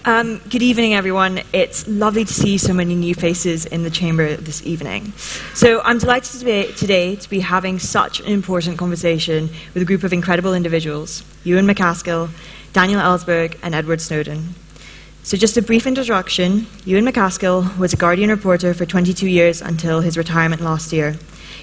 Good evening, everyone. It's lovely to see so many new faces in the chamber this evening. So I'm delighted today to be having such an important conversation with a group of incredible individuals, Ewan MacAskill, Daniel Ellsberg, and Edward Snowden. So just a brief introduction, Ewan MacAskill was a Guardian reporter for 22 years until his retirement last year.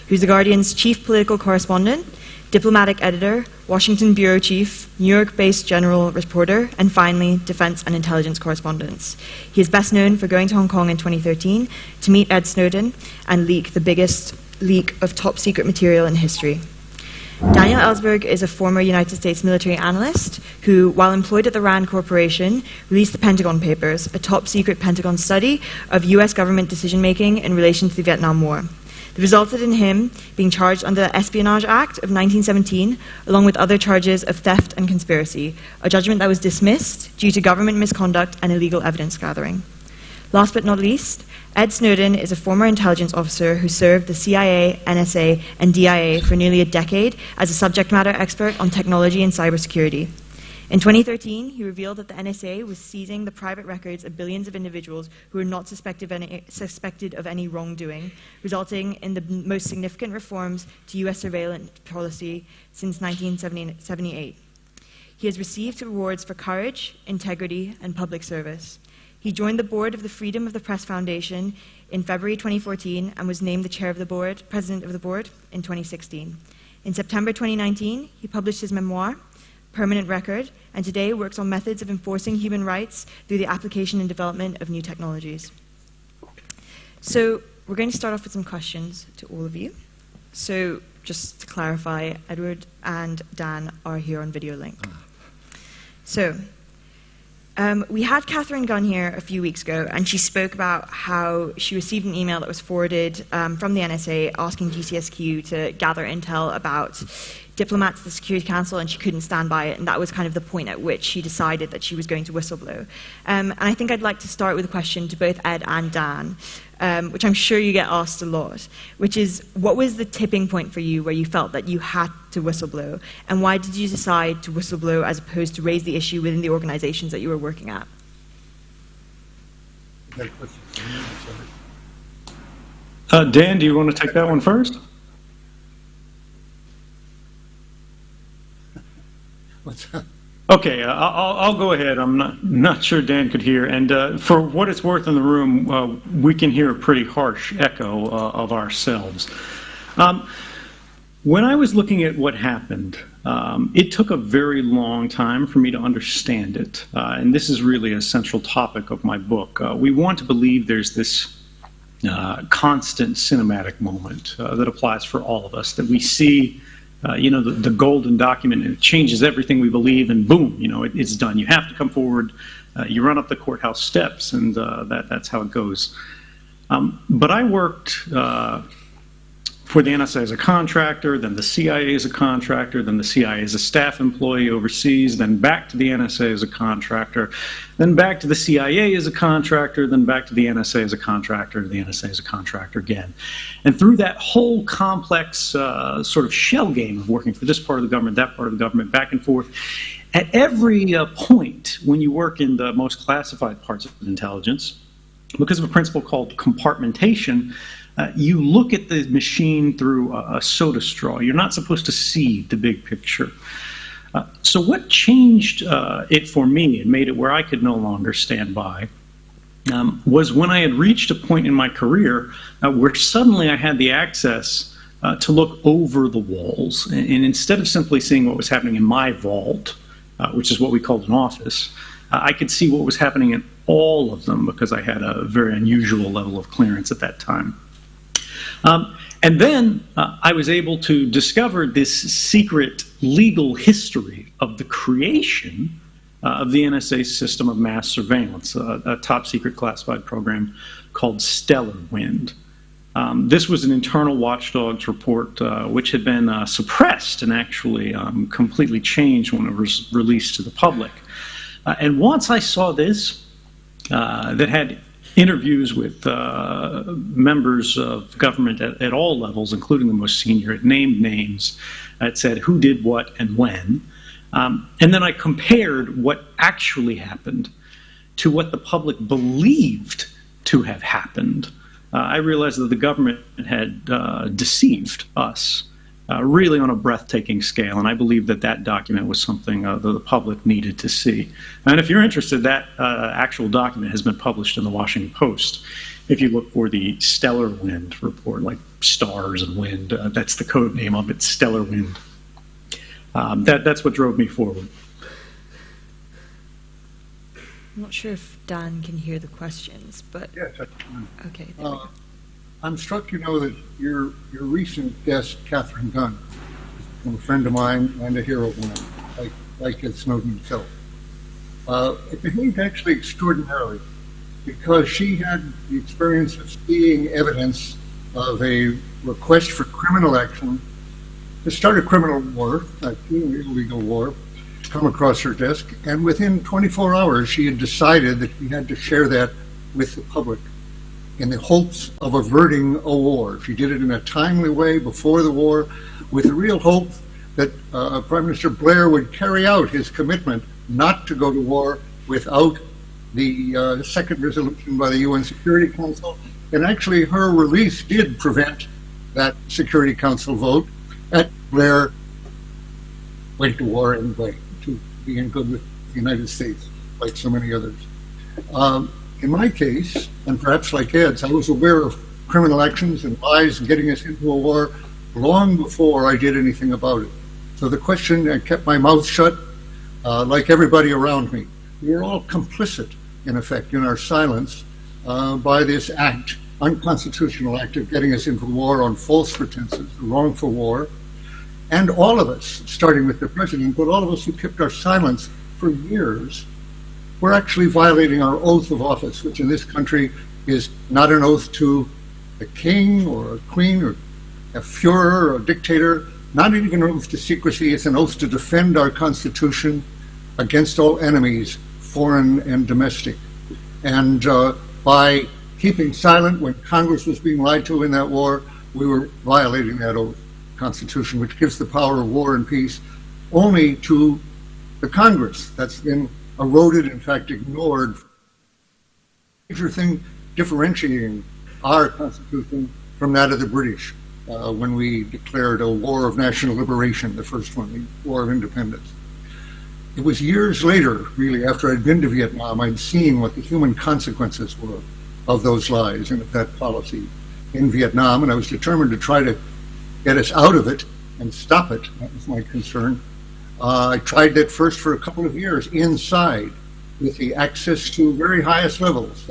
He was the Guardian's chief political correspondent, diplomatic editor, Washington bureau chief, New York-based general reporter, and finally, defense and intelligence correspondent. He is best known for going to Hong Kong in 2013 to meet Ed Snowden and leak the biggest leak of top-secret material in history. Daniel Ellsberg is a former United States military analyst who, while employed at the RAND Corporation, released the Pentagon Papers, a top-secret Pentagon study of US government decision-making in relation to the Vietnam War. That resulted in him being charged under the Espionage Act of 1917, along with other charges of theft and conspiracy, a judgment that was dismissed due to government misconduct and illegal evidence gathering. Last but not least, Ed Snowden is a former intelligence officer who served the CIA, NSA, and DIA for nearly a decade as a subject matter expert on technology and cybersecurity. In 2013, he revealed that the NSA was seizing the private records of billions of individuals who were not suspected of any wrongdoing, resulting in the most significant reforms to US surveillance policy since 1978. He has received awards for courage, integrity, and public service. He joined the board of the Freedom of the Press Foundation in February 2014 and was named the chair of the board, president of the board, in 2016. In September 2019, he published his memoir, Permanent Record, and today works on methods of enforcing human rights through the application and development of new technologies. So we're going to start off with some questions to all of you. So just to clarify, Edward and Dan are here on video link. So we had Catherine Gunn here a few weeks ago, and she spoke about how she received an email that was forwarded from the NSA asking GCSQ to gather intel about diplomats at the Security Council, and she couldn't stand by it, and that was kind of the point at which she decided that she was going to whistleblow. And I think I'd like to start with a question to both Ed and Dan, which I'm sure you get asked a lot, which is, what was the tipping point for you where you felt that you had to whistleblow, and why did you decide to whistleblow as opposed to raise the issue within the organizations that you were working at? Dan, do you want to take that one first? Okay, I'll go ahead. I'm not sure Dan could hear, and for what it's worth in the room, we can hear a pretty harsh echo of ourselves. When I was looking at what happened, it took a very long time for me to understand it, and this is really a central topic of my book. We want to believe there's this constant cinematic moment that applies for all of us, that we see the golden document, and it changes everything we believe, and boom, it's done. You have to come forward, you run up the courthouse steps, and that's how it goes. But I worked for the NSA as a contractor, then the CIA as a contractor, then the CIA as a staff employee overseas, then back to the NSA as a contractor, then back to the CIA as a contractor, then back to the NSA as a contractor, the NSA as a contractor again. And through that whole complex sort of shell game of working for this part of the government, that part of the government, back and forth, at every point when you work in the most classified parts of intelligence, because of a principle called compartmentation, you look at the machine through a soda straw. You're not supposed to see the big picture. So what changed it for me and made it where I could no longer stand by was when I had reached a point in my career where suddenly I had the access to look over the walls. And instead of simply seeing what was happening in my vault, which is what we called an office, I could see what was happening in all of them because I had a very unusual level of clearance at that time. And then I was able to discover this secret legal history of the creation of the NSA's system of mass surveillance, a top secret classified program called Stellar Wind. This was an internal watchdog's report which had been suppressed and actually completely changed when it was released to the public. And once I saw this, that had interviews with members of government at all levels, including the most senior. It named names. It said who did what and when. And then I compared what actually happened to what the public believed to have happened, I realized that the government had deceived us really on a breathtaking scale, and I believe that that document was something that the public needed to see. And if you're interested, that actual document has been published in the Washington Post. If you look for the Stellar Wind report, like stars and wind, that's the code name of it, Stellar Wind. That's what drove me forward. I'm not sure if Dan can hear the questions, but Yes, okay. There we go. I'm struck, that your recent guest, Catherine Gunn, is a friend of mine and a hero of mine, like Ed Snowden himself. It behaved actually extraordinarily because she had the experience of seeing evidence of a request for criminal action to start a criminal war, an illegal war, come across her desk, and within 24 hours she had decided that she had to share that with the public in the hopes of averting a war. She did it in a timely way before the war with the real hope that Prime Minister Blair would carry out his commitment not to go to war without the second resolution by the UN Security Council. And actually her release did prevent that Security Council vote, and Blair went to war anyway to be in good with the United States, like so many others. In my case, and perhaps like Ed's, I was aware of criminal actions and lies and getting us into a war long before I did anything about it. So the question, I kept my mouth shut, like everybody around me. We were all complicit, in effect, in our silence by this act, unconstitutional act of getting us into war on false pretenses, wrongful war. And all of us, starting with the president, but all of us who kept our silence for years, we're actually violating our oath of office, which in this country is not an oath to a king or a queen or a Führer or a dictator, not even an oath to secrecy. It's an oath to defend our Constitution against all enemies, foreign and domestic. And by keeping silent when Congress was being lied to in that war, we were violating that oath, Constitution, which gives the power of war and peace only to the Congress. That's been eroded, in fact, ignored. Major thing differentiating our Constitution from that of the British when we declared a war of national liberation, the first one, the War of Independence. It was years later, really, after I'd been to Vietnam, I'd seen what the human consequences were of those lies and of that policy in Vietnam, and I was determined to try to get us out of it and stop it. That was my concern. I tried that first for a couple of years inside with the access to very highest levels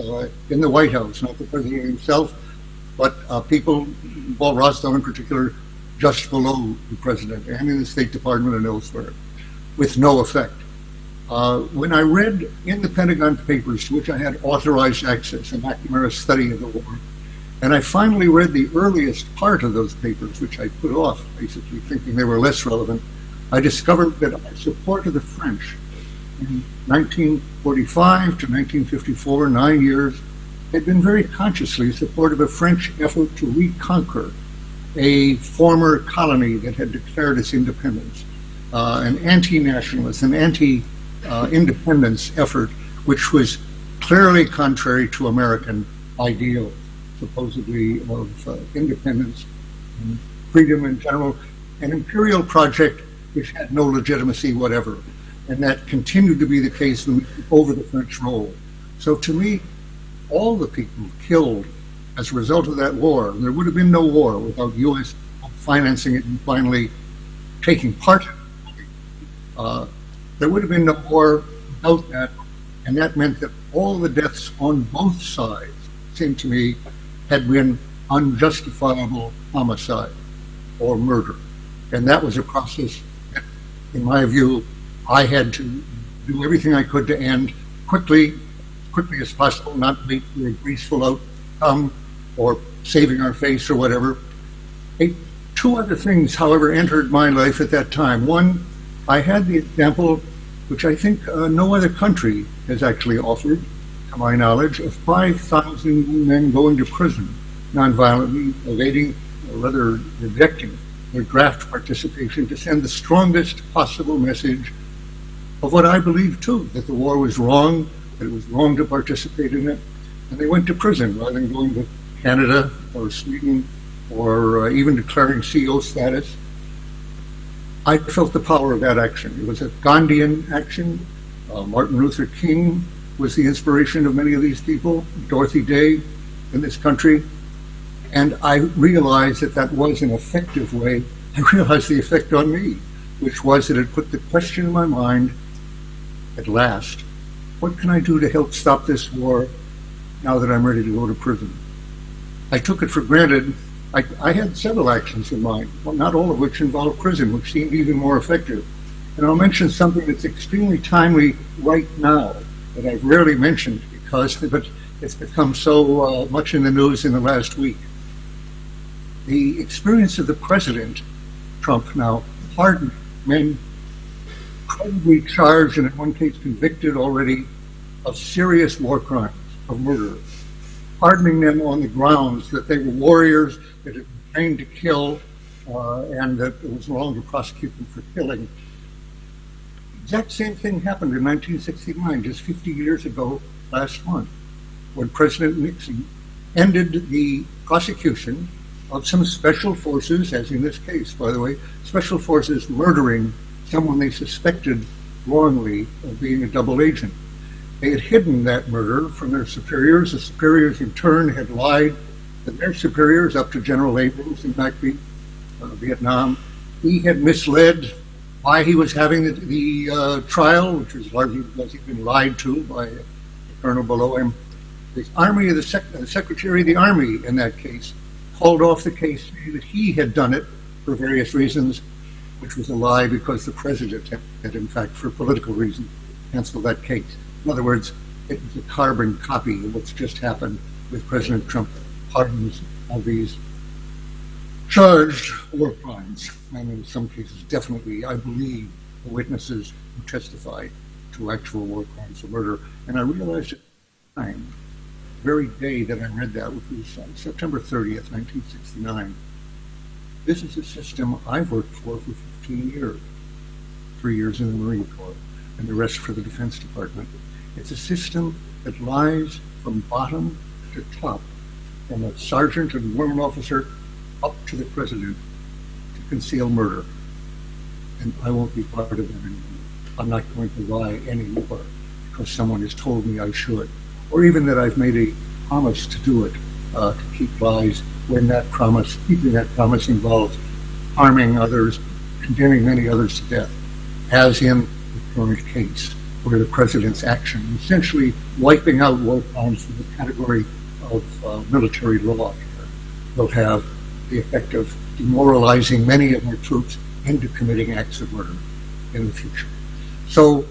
in the White House, not the president himself, but people, Paul Rosdell in particular, just below the president and in the State Department and elsewhere, with no effect. When I read in the Pentagon Papers, to which I had authorized access, a McNamara study of the war, and I finally read the earliest part of those papers, which I put off, basically thinking they were less relevant, I discovered that our support of the French in 1945 to 1954, 9 years, had been very consciously supportive of a French effort to reconquer a former colony that had declared its independence, an anti-nationalist, an anti-independence effort, which was clearly contrary to American ideals, supposedly of independence and freedom in general, an imperial project which had no legitimacy whatever. And that continued to be the case when we took over the French role. So to me, all the people killed as a result of that war, and there would have been no war without U.S. financing it and finally taking part in it. There would have been no war without that, and that meant that all the deaths on both sides, seemed to me, had been unjustifiable homicide or murder. And that was a process that, in my view, I had to do everything I could to end quickly as possible, not wait for a graceful outcome or saving our face or whatever. Two other things, however, entered my life at that time. One, I had the example, which I think no other country has actually offered, to my knowledge, of 5,000 men going to prison nonviolently, evading, or rather rejecting their draft participation to send the strongest possible message of what I believe too, that the war was wrong, that it was wrong to participate in it, and they went to prison rather than going to Canada or Sweden or even declaring CO status. I felt the power of that action. It was a Gandhian action. Martin Luther King was the inspiration of many of these people, Dorothy Day in this country. And I realized that that was an effective way. I realized the effect on me, which was that it put the question in my mind, at last, what can I do to help stop this war now that I'm ready to go to prison? I took it for granted. I had several actions in mind, well, not all of which involved prison, which seemed even more effective. And I'll mention something that's extremely timely right now that I've rarely mentioned because it's become so much in the news in the last week. The experience of the president, Trump now, pardoned men probably charged and in one case convicted already of serious war crimes, of murder, pardoning them on the grounds that they were warriors that had been trained to kill and that it was wrong to prosecute them for killing. The exact same thing happened in 1969, just 50 years ago last month, when President Nixon ended the prosecution of some special forces, as in this case, by the way, special forces murdering someone they suspected wrongly of being a double agent. They had hidden that murder from their superiors. The superiors, in turn, had lied to their superiors, up to General Abrams in Vietnam. He had misled why he was having the trial, which was largely because he'd been lied to by the colonel below him. The Army of the Secretary of the Army, in that case, called off the case, saying that he had done it for various reasons, which was a lie because the president had, in fact, for political reasons, canceled that case. In other words, it was a carbon copy of what's just happened with President Trump pardons of these charged war crimes, and in some cases, definitely, I believe, the witnesses who testified to actual war crimes of murder. And I realized at the time, the very day that I read that, which was September 30th, 1969, this is a system I've worked for 15 years, 3 years in the Marine Corps, and the rest for the Defense Department. It's a system that lies from bottom to top, from a sergeant and warrant officer up to the president, to conceal murder. And I won't be part of that anymore. I'm not going to lie anymore because someone has told me I should, or even that I've made a promise to do it, to keep lies when that promise, keeping that promise involves harming others, condemning many others to death, as in the current case, where the president's action, essentially wiping out war crimes from the category of military law, will have the effect of demoralizing many of our troops into committing acts of murder in the future. So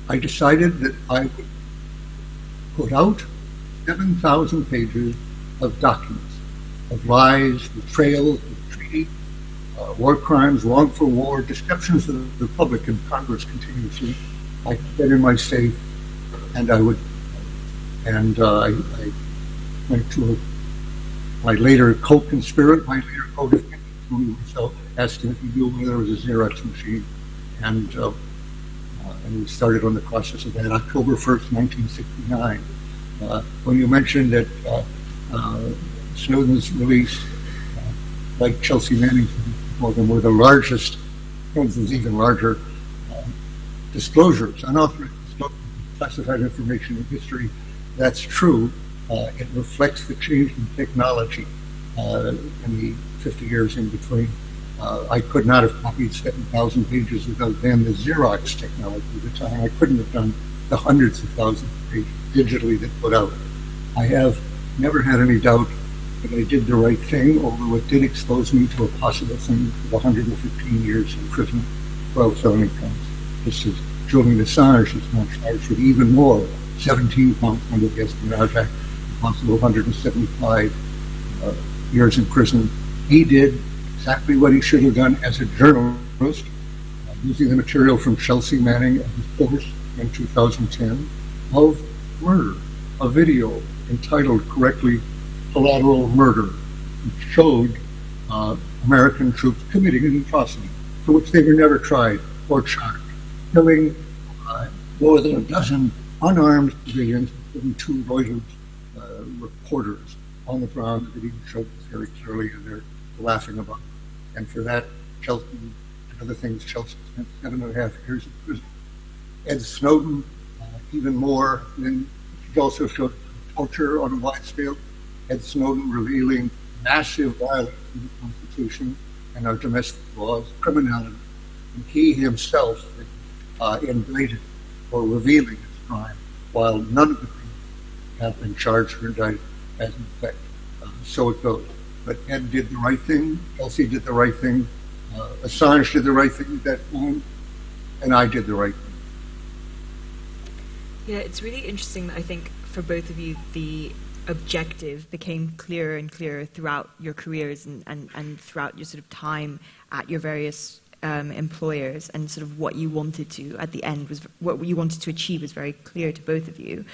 I decided that I would put out 7,000 pages of documents, of lies, betrayals, treaty, war crimes, wrongful war, deceptions of the public and Congress continuously. I put that in my safe, and I went to my later co-conspirator, my later co-defendant, Tony Russo, asked him if he knew whether there was a Xerox machine, and we started on the process of that, October 1st, 1969. When you mentioned that Snowden's release, like Chelsea Manning, well, them were the largest, there's even larger disclosures, unauthorized disclosures of classified information in history. That's true. It reflects the change in technology in the 50 years in between. I could not have copied 7,000 pages without then the Xerox technology at the time. I couldn't have done the hundreds of thousands of pages digitally that put out. I have never had any doubt that I did the right thing, although it did expose me to a possible thing of 115 years in prison, 12 felony counts. Just as Julian Assange is now charged with even more, 17 counts under the Espionage Act, a possible 175 years in prison. He did exactly what he should have done as a journalist, using the material from Chelsea Manning and his course in 2010 of murder, a video entitled correctly Collateral Murder, which showed American troops committing an atrocity for which they were never tried or charged, killing more than a dozen unarmed civilians, including two Reuters reporters on the ground. The video showed this very clearly, and they're laughing about it. And for that, Chelsea, and other things, Chelsea spent 7.5 years in prison. Ed Snowden, even more, and he also showed torture on a wide scale. Ed Snowden revealing massive violence in the Constitution and our domestic laws, criminality, and he himself indicted for revealing his crime, while none of the criminals have been charged or indicted as in effect. So it goes. But Ed did the right thing, Chelsea did the right thing, Assange did the right thing at that time, and I did the right thing. Yeah, it's really interesting that I think for both of you, the objective became clearer and clearer throughout your careers and throughout your sort of time at your various employers, and sort of what you wanted to, at the end, was what you wanted to achieve was very clear to both of you.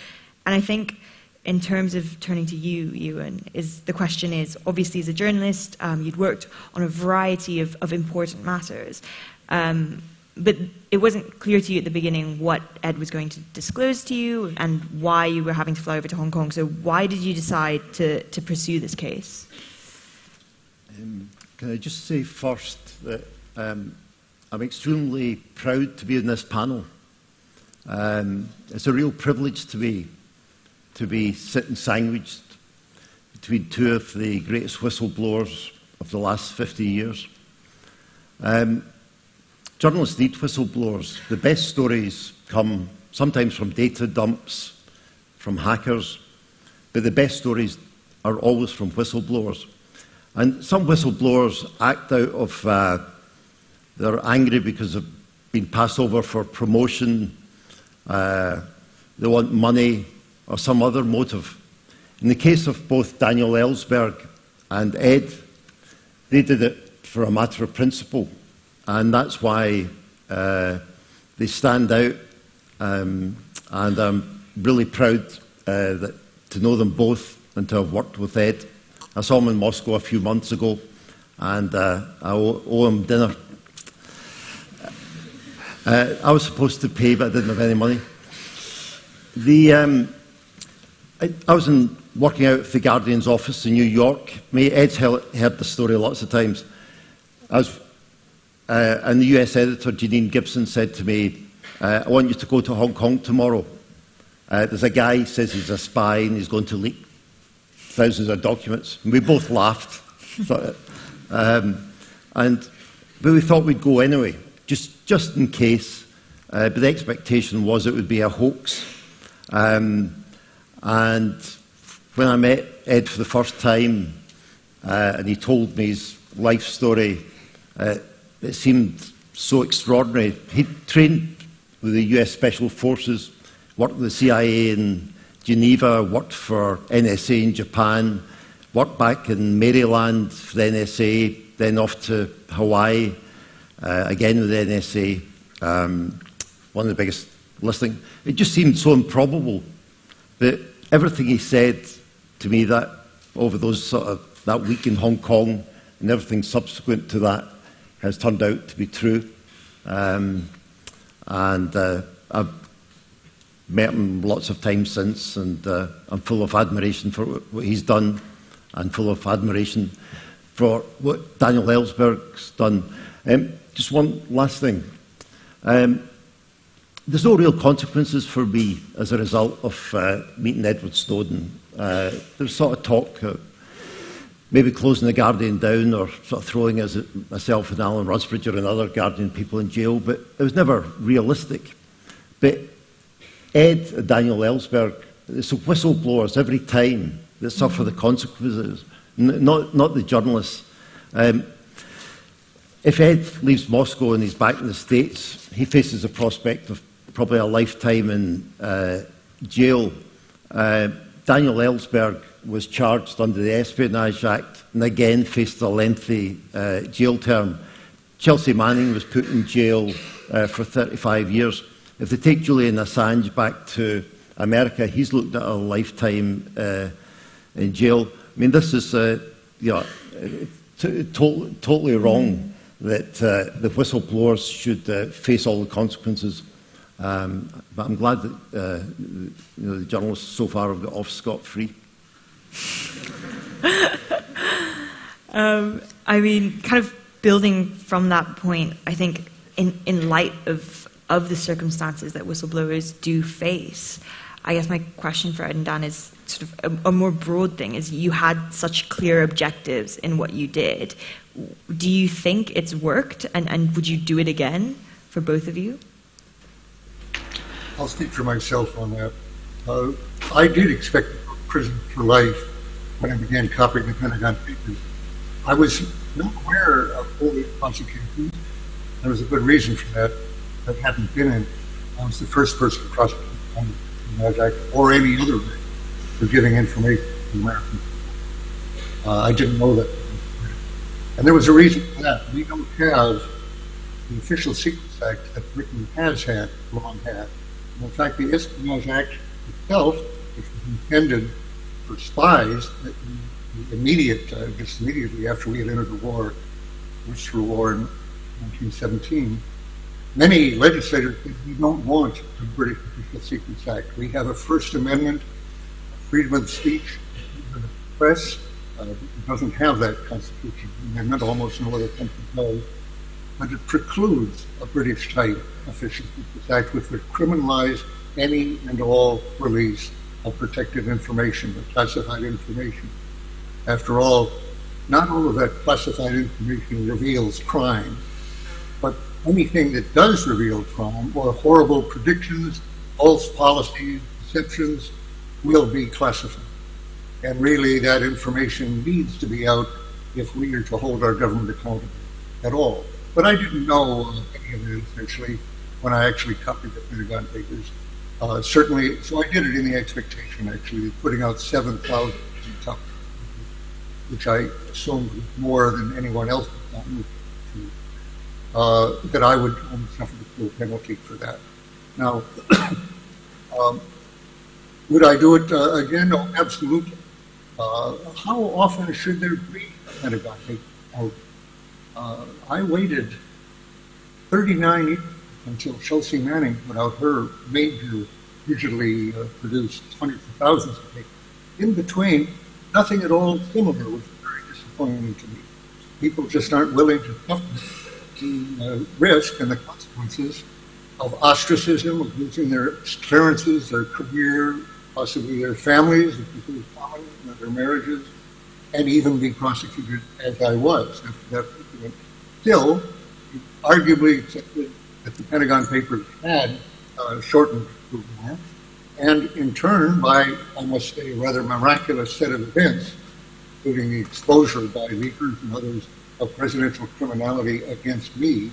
And I think in terms of turning to you, Ewan, the question is, obviously as a journalist, you'd worked on a variety of important matters, but it wasn't clear to you at the beginning what Ed was going to disclose to you and why you were having to fly over to Hong Kong. So why did you decide to pursue this case? Can I just say first that I'm extremely proud to be in this panel. It's a real privilege to be sitting sandwiched between two of the greatest whistleblowers of the last 50 years. Journalists need whistleblowers. The best stories come sometimes from data dumps, from hackers, but the best stories are always from whistleblowers. And some whistleblowers act out of, they're angry because they've been passed over for promotion, they want money, or some other motive. In the case of both Daniel Ellsberg and Ed, they did it for a matter of principle. And that's why they stand out, and I'm really proud to know them both and to have worked with Ed. I saw him in Moscow a few months ago, and I owe him dinner. I was supposed to pay, but I didn't have any money. I was working out at the Guardian's office in New York. Ed's heard the story lots of times. And the US editor, Janine Gibson, said to me, I want you to go to Hong Kong tomorrow. There's a guy who says he's a spy and he's going to leak thousands of documents. And we both laughed. But we thought we'd go anyway, just in case. But the expectation was it would be a hoax. And when I met Ed for the first time, and he told me his life story, it seemed so extraordinary. He'd trained with the US Special Forces, worked with the CIA in Geneva, worked for NSA in Japan, worked back in Maryland for the NSA, then off to Hawaii, again with the NSA, one of the biggest listing. It just seemed so improbable. But everything he said to me that over that week in Hong Kong and everything subsequent to that has turned out to be true. And I've met him lots of times since, and I'm full of admiration for what he's done and full of admiration for what Daniel Ellsberg's done. Just one last thing. There's no real consequences for me as a result of meeting Edward Snowden. There's sort of talk maybe closing the Guardian down or sort of throwing myself and Alan Rusbridger and other Guardian people in jail, but it was never realistic. But Ed and Daniel Ellsberg, it's the whistleblowers every time that suffer the consequences, not the journalists. If Ed leaves Moscow and he's back in the States, he faces the prospect of probably a lifetime in jail. Daniel Ellsberg was charged under the Espionage Act and again faced a lengthy jail term. Chelsea Manning was put in jail for 35 years. If they take Julian Assange back to America, he's looked at a lifetime in jail. I mean, this is totally wrong that the whistleblowers should face all the consequences. But I'm glad that the journalists so far have got off scot-free. I mean, kind of building from that point, I think in light of the circumstances that whistleblowers do face, I guess my question for Ed and Dan is sort of a more broad thing, is you had such clear objectives in what you did. Do you think it's worked, and would you do it again for both of you? I'll speak for myself on that. I did expect to go to prison for life when I began copying the Pentagon Papers. I was not aware of all the prosecutions. There was a good reason for that. I hadn't been in. I was the first person to prosecute on the NASDAQ or any other way for giving information to Americans. I didn't know that. And there was a reason for that. We don't have the Official Secrets Act that Britain has had, long had. And in fact, the Espionage Act itself, which was intended for spies, just immediately after we had entered the war, Worcester War in 1917, many legislators said, we don't want the British Official Secrets Act. We have a First Amendment, freedom of speech, freedom of the press. It doesn't have that constitutional amendment, almost no other country does, but it precludes a British-type Official Secrets Act which would criminalize any and all release of protected information, or classified information. After all, not all of that classified information reveals crime, but anything that does reveal crime or horrible predictions, false policies, deceptions will be classified. And really that information needs to be out if we are to hold our government accountable at all. But I didn't know any of it essentially when I actually copied the Pentagon Papers. Certainly, so I did it in the expectation actually of putting out 7,000 copies, which I assumed was more than anyone else had done, that I would only suffer the full penalty for that. Now, would I do it again? No, absolutely. How often should there be a Pentagon paper out? I waited 39 years until Chelsea Manning put out her major, digitally produced hundreds of thousands of papers. In between, nothing at all similar, was very disappointing to me. People just aren't willing to suffer the risk and the consequences of ostracism, of losing their clearances, their career, possibly their families, their marriages, and even be prosecuted as I was after that incident. Still, arguably accepted that the Pentagon Papers had shortened the war, and in turn, by, I must say, a rather miraculous set of events, including the exposure by leakers and others of presidential criminality against me,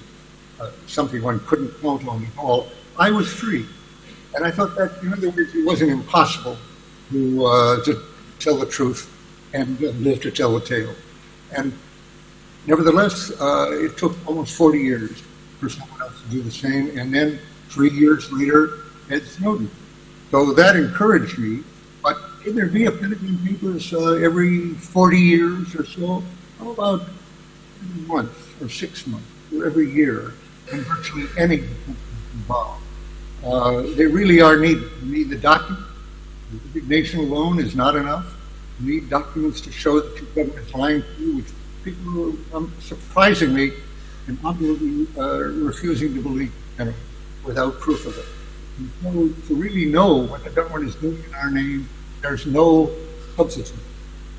something one couldn't count on at all, I was free. And I thought that, in other words, it wasn't impossible to tell the truth and live to tell the tale. And nevertheless, it took almost 40 years for someone else to do the same, and then 3 years later, Ed Snowden. So that encouraged me. But can there be a Pentagon Papers every 40 years or so? How about every month or 6 months or every year, and virtually any involved? They really are needed. You need the document. The resignation alone is not enough. You need documents to show that your government is lying to you, which people surprisingly and obviously refusing to believe, without proof of it. And so to really know what the government is doing in our name, there's no substitute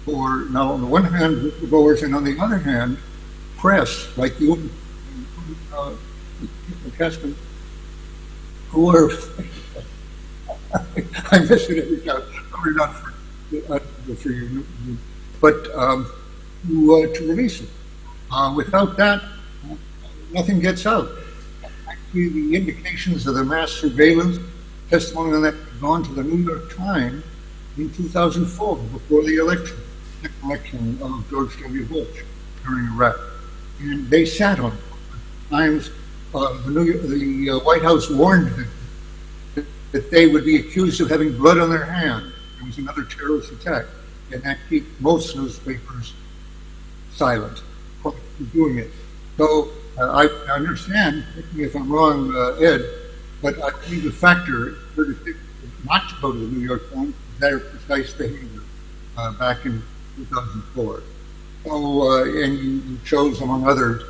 for, now on the one hand, whistleblowers, and on the other hand, press like you and Casper, who are, I miss it every time, sorry not for you, but to release it. Without that, nothing gets out. Actually, the indications of the mass surveillance testimony on that had gone to the New York Times in 2004, before the election of George W. Bush during Iraq. And they sat on it. Times, the White House warned them that they would be accused of having blood on their hands. It was another terrorist attack, and that kept most newspapers silent for doing it. So I understand, correct me if I'm wrong, Ed, But I think the factor not to go to the New York Times is their precise behavior back in 2004. So, and you chose, among others,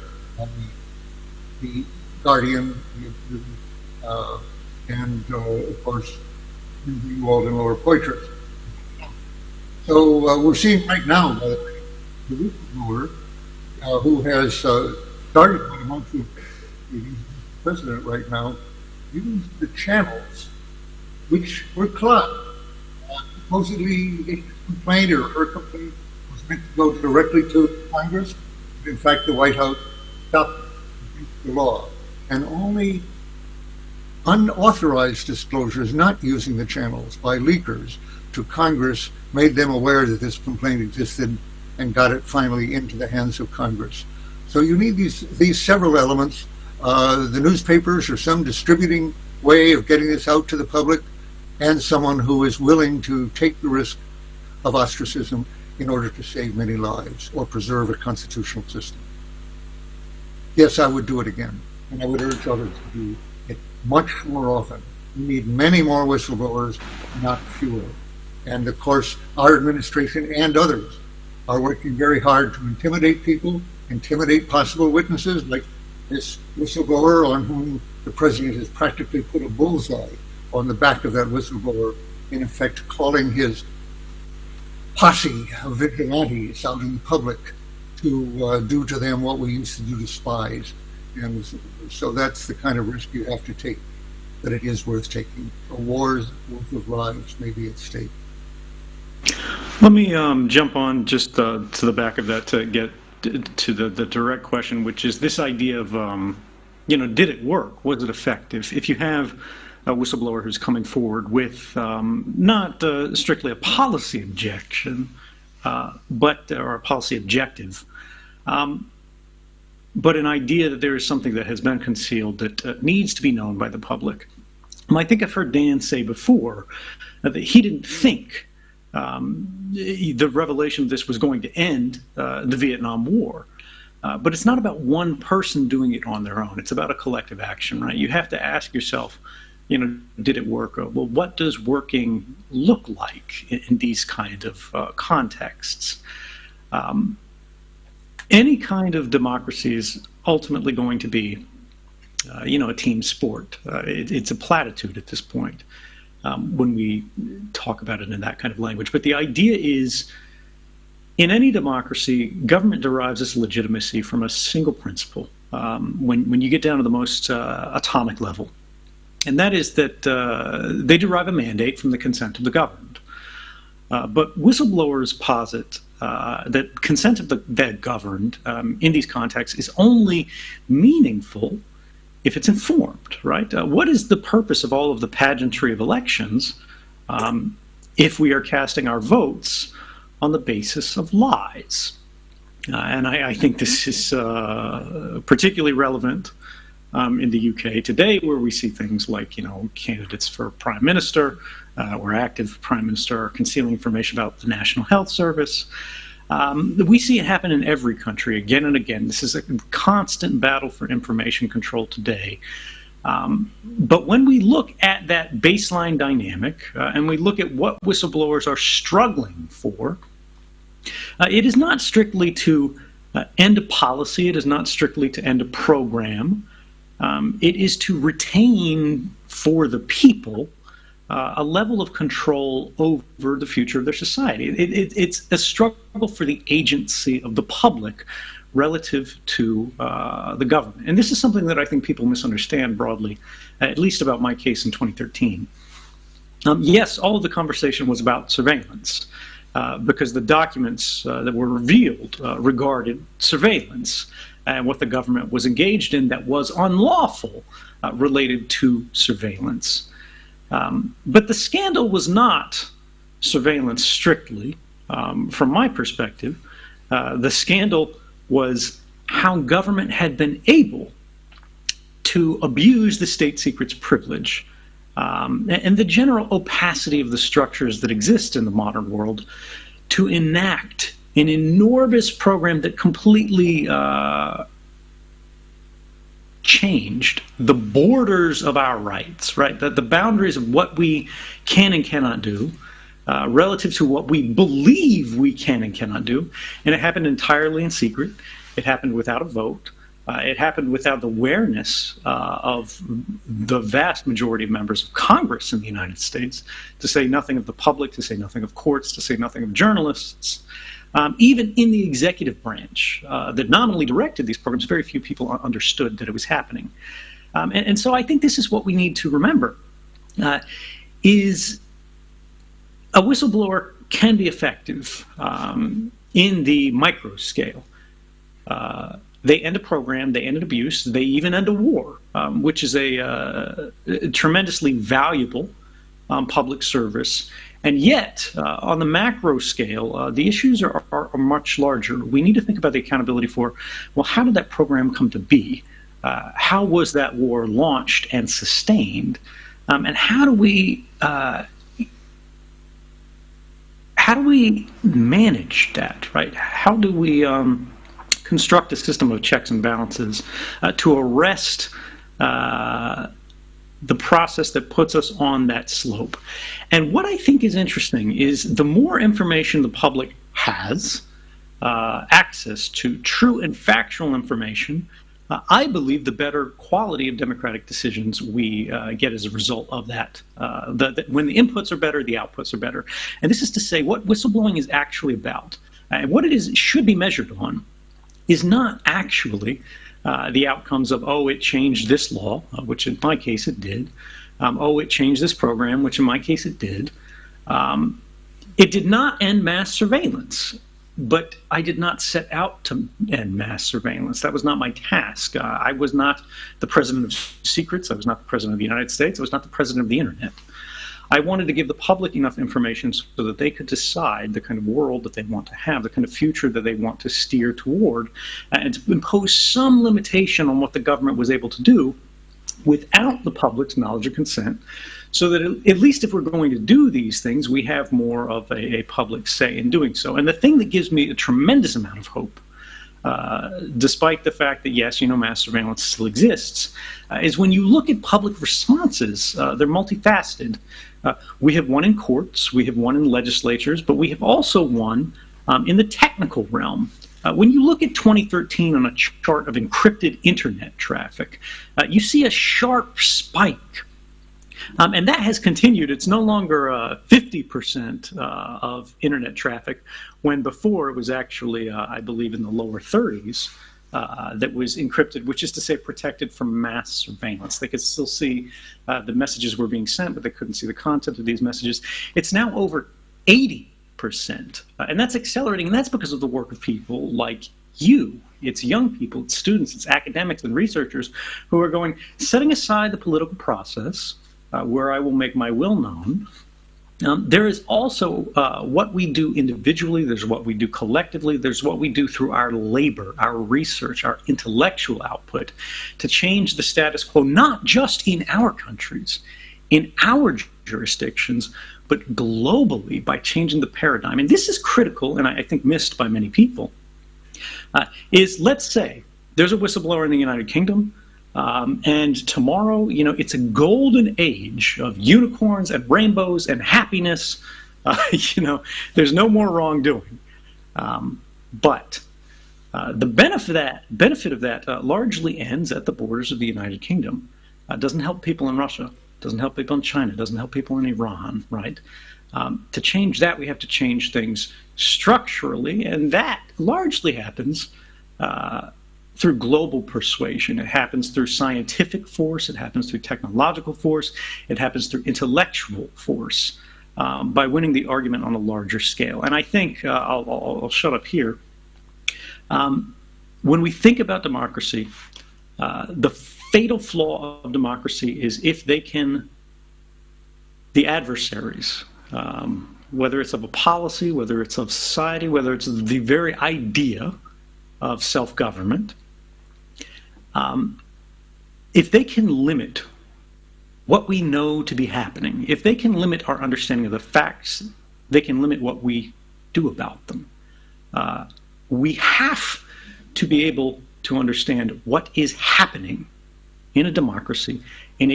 the Guardian, and of course, the Walden Lower Poitras. So we're seeing right now, by the way, the whistleblower who has started amongst the president right now, used the channels which were clogged. Supposedly, a complaint or her complaint was meant to go directly to Congress. But in fact, the White House stopped the law. And only unauthorized disclosures, not using the channels, by leakers to Congress made them aware that this complaint existed and got it finally into the hands of Congress. So you need these several elements. The newspapers or some distributing way of getting this out to the public, and someone who is willing to take the risk of ostracism in order to save many lives or preserve a constitutional system. Yes, I would do it again, and I would urge others to do it much more often. We need many more whistleblowers, not fewer. And of course, our administration and others are working very hard to intimidate people, intimidate possible witnesses, like this whistleblower on whom the president has practically put a bullseye on the back of that whistleblower, in effect calling his posse of vigilantes out in the public to do to them what we used to do to spies. And so that's the kind of risk you have to take, that it is worth taking. A war's worth of lives may be at stake. Let me jump on just to the back of that to get to the direct question, which is this idea of, did it work? Was it effective? If you have a whistleblower who's coming forward with not strictly a policy objection, or a policy objective, but an idea that there is something that has been concealed that needs to be known by the public. I think I've heard Dan say before that he didn't think the revelation of this was going to end the Vietnam War. But it's not about one person doing it on their own. It's about a collective action, right? You have to ask yourself, did it work? Well, what does working look like in these kind of contexts? Any kind of democracy is ultimately going to be, a team sport. It's a platitude at this point when we talk about it in that kind of language. But the idea is, in any democracy, government derives its legitimacy from a single principle when you get down to the most atomic level. And that is that they derive a mandate from the consent of the governed. But whistleblowers posit that consent of the governed in these contexts is only meaningful if it's informed, right? What is the purpose of all of the pageantry of elections if we are casting our votes on the basis of lies? And I think this is particularly relevant in the UK today, where we see things like, candidates for prime minister or active prime minister are concealing information about the National Health Service. We see it happen in every country again and again. This is a constant battle for information control today. But when we look at that baseline dynamic and we look at what whistleblowers are struggling for, it is not strictly to end a policy. It is not strictly to end a program. It is to retain for the people a level of control over the future of their society. It's a struggle for the agency of the public relative to the government. And this is something that I think people misunderstand broadly, at least about my case in 2013. Yes, all of the conversation was about surveillance, because the documents that were revealed regarded surveillance and what the government was engaged in that was unlawful related to surveillance. But the scandal was not surveillance strictly, from my perspective. The scandal was how government had been able to abuse the state secrets privilege and the general opacity of the structures that exist in the modern world to enact an enormous program that completely changed the borders of our rights, right? The boundaries of what we can and cannot do relative to what we believe we can and cannot do. And it happened entirely in secret. It happened without a vote. It happened without the awareness of the vast majority of members of Congress in the United States, to say nothing of the public, to say nothing of courts, to say nothing of journalists. Even in the executive branch that nominally directed these programs, very few people understood that it was happening. And so I think this is what we need to remember, is a whistleblower can be effective in the micro scale. They end a program, they end an abuse, they even end a war, which is a tremendously valuable public service. And yet, on the macro scale, the issues are much larger. We need to think about the accountability for, well, how did that program come to be? How was that war launched and sustained? And how do we manage that, right? How do we construct a system of checks and balances to arrest the process that puts us on that slope? And what I think is interesting is the more information the public has access to, true and factual information, I believe the better quality of democratic decisions we get as a result of that. When the inputs are better, the outputs are better. And this is to say what whistleblowing is actually about. And what it should be measured on is not actually the outcomes of, oh, it changed this law, which in my case it did. Oh, it changed this program, which in my case it did. It did not end mass surveillance, but I did not set out to end mass surveillance. That was not my task. I was not the president of secrets. I was not the president of the United States. I was not the president of the internet. I wanted to give the public enough information so that they could decide the kind of world that they want to have, the kind of future that they want to steer toward, and to impose some limitation on what the government was able to do without the public's knowledge or consent, so that at least if we're going to do these things, we have more of a public say in doing so. And the thing that gives me a tremendous amount of hope, despite the fact that, yes, mass surveillance still exists, is when you look at public responses, they're multifaceted. We have won in courts, we have won in legislatures, but we have also won in the technical realm. When you look at 2013 on a chart of encrypted internet traffic, you see a sharp spike. And that has continued. It's no longer 50% of internet traffic, when before it was actually, I believe, in the lower 30s. That was encrypted, which is to say protected from mass surveillance. They could still see the messages were being sent, but they couldn't see the content of these messages. It's now over 80%. And that's accelerating, and that's because of the work of people like you. It's young people, it's students, it's academics and researchers who are setting aside the political process, where I will make my will known. There is also what we do individually, there's what we do collectively, there's what we do through our labor, our research, our intellectual output to change the status quo, not just in our countries, in our jurisdictions, but globally by changing the paradigm. And this is critical, and I think missed by many people, is let's say there's a whistleblower in the United Kingdom, and tomorrow, it's a golden age of unicorns and rainbows and happiness. There's no more wrongdoing. But the benefit of that largely ends at the borders of the United Kingdom. It doesn't help people in Russia, doesn't help people in China, doesn't help people in Iran, right? To change that, we have to change things structurally, and that largely happens through global persuasion. It happens through scientific force, it happens through technological force, it happens through intellectual force, by winning the argument on a larger scale. And I think, I'll shut up here, when we think about democracy, the fatal flaw of democracy is if the adversaries, whether it's of a policy, whether it's of society, whether it's the very idea of self-government, if they can limit what we know to be happening, if they can limit our understanding of the facts, they can limit what we do about them. We have to be able to understand what is happening in a democracy in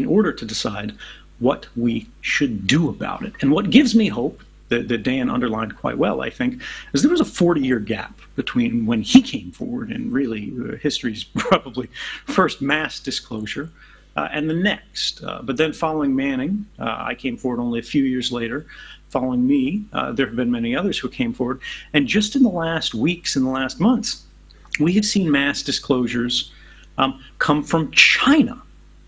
order to decide what we should do about it. And what gives me hope, that Dan underlined quite well, I think, is there was a 40-year gap between when he came forward and really history's probably first mass disclosure and the next. But then following Manning, I came forward only a few years later. Following me, there have been many others who came forward. And just in the last weeks, in the last months, we have seen mass disclosures come from China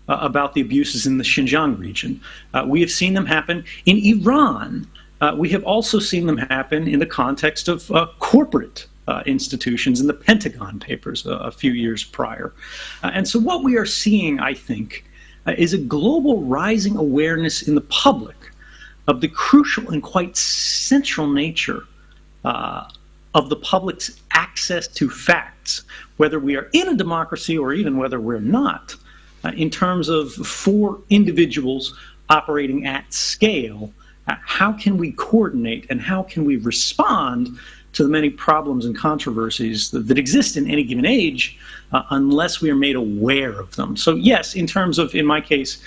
about the abuses in the Xinjiang region. We have seen them happen in Iran. We have also seen them happen in the context of corporate institutions in the Pentagon Papers a few years prior. And so what we are seeing, I think, is a global rising awareness in the public of the crucial and quite central nature of the public's access to facts, whether we are in a democracy or even whether we're not, in terms of for individuals operating at scale, how can we coordinate and how can we respond to the many problems and controversies that exist in any given age unless we are made aware of them. So yes, in terms of, in my case,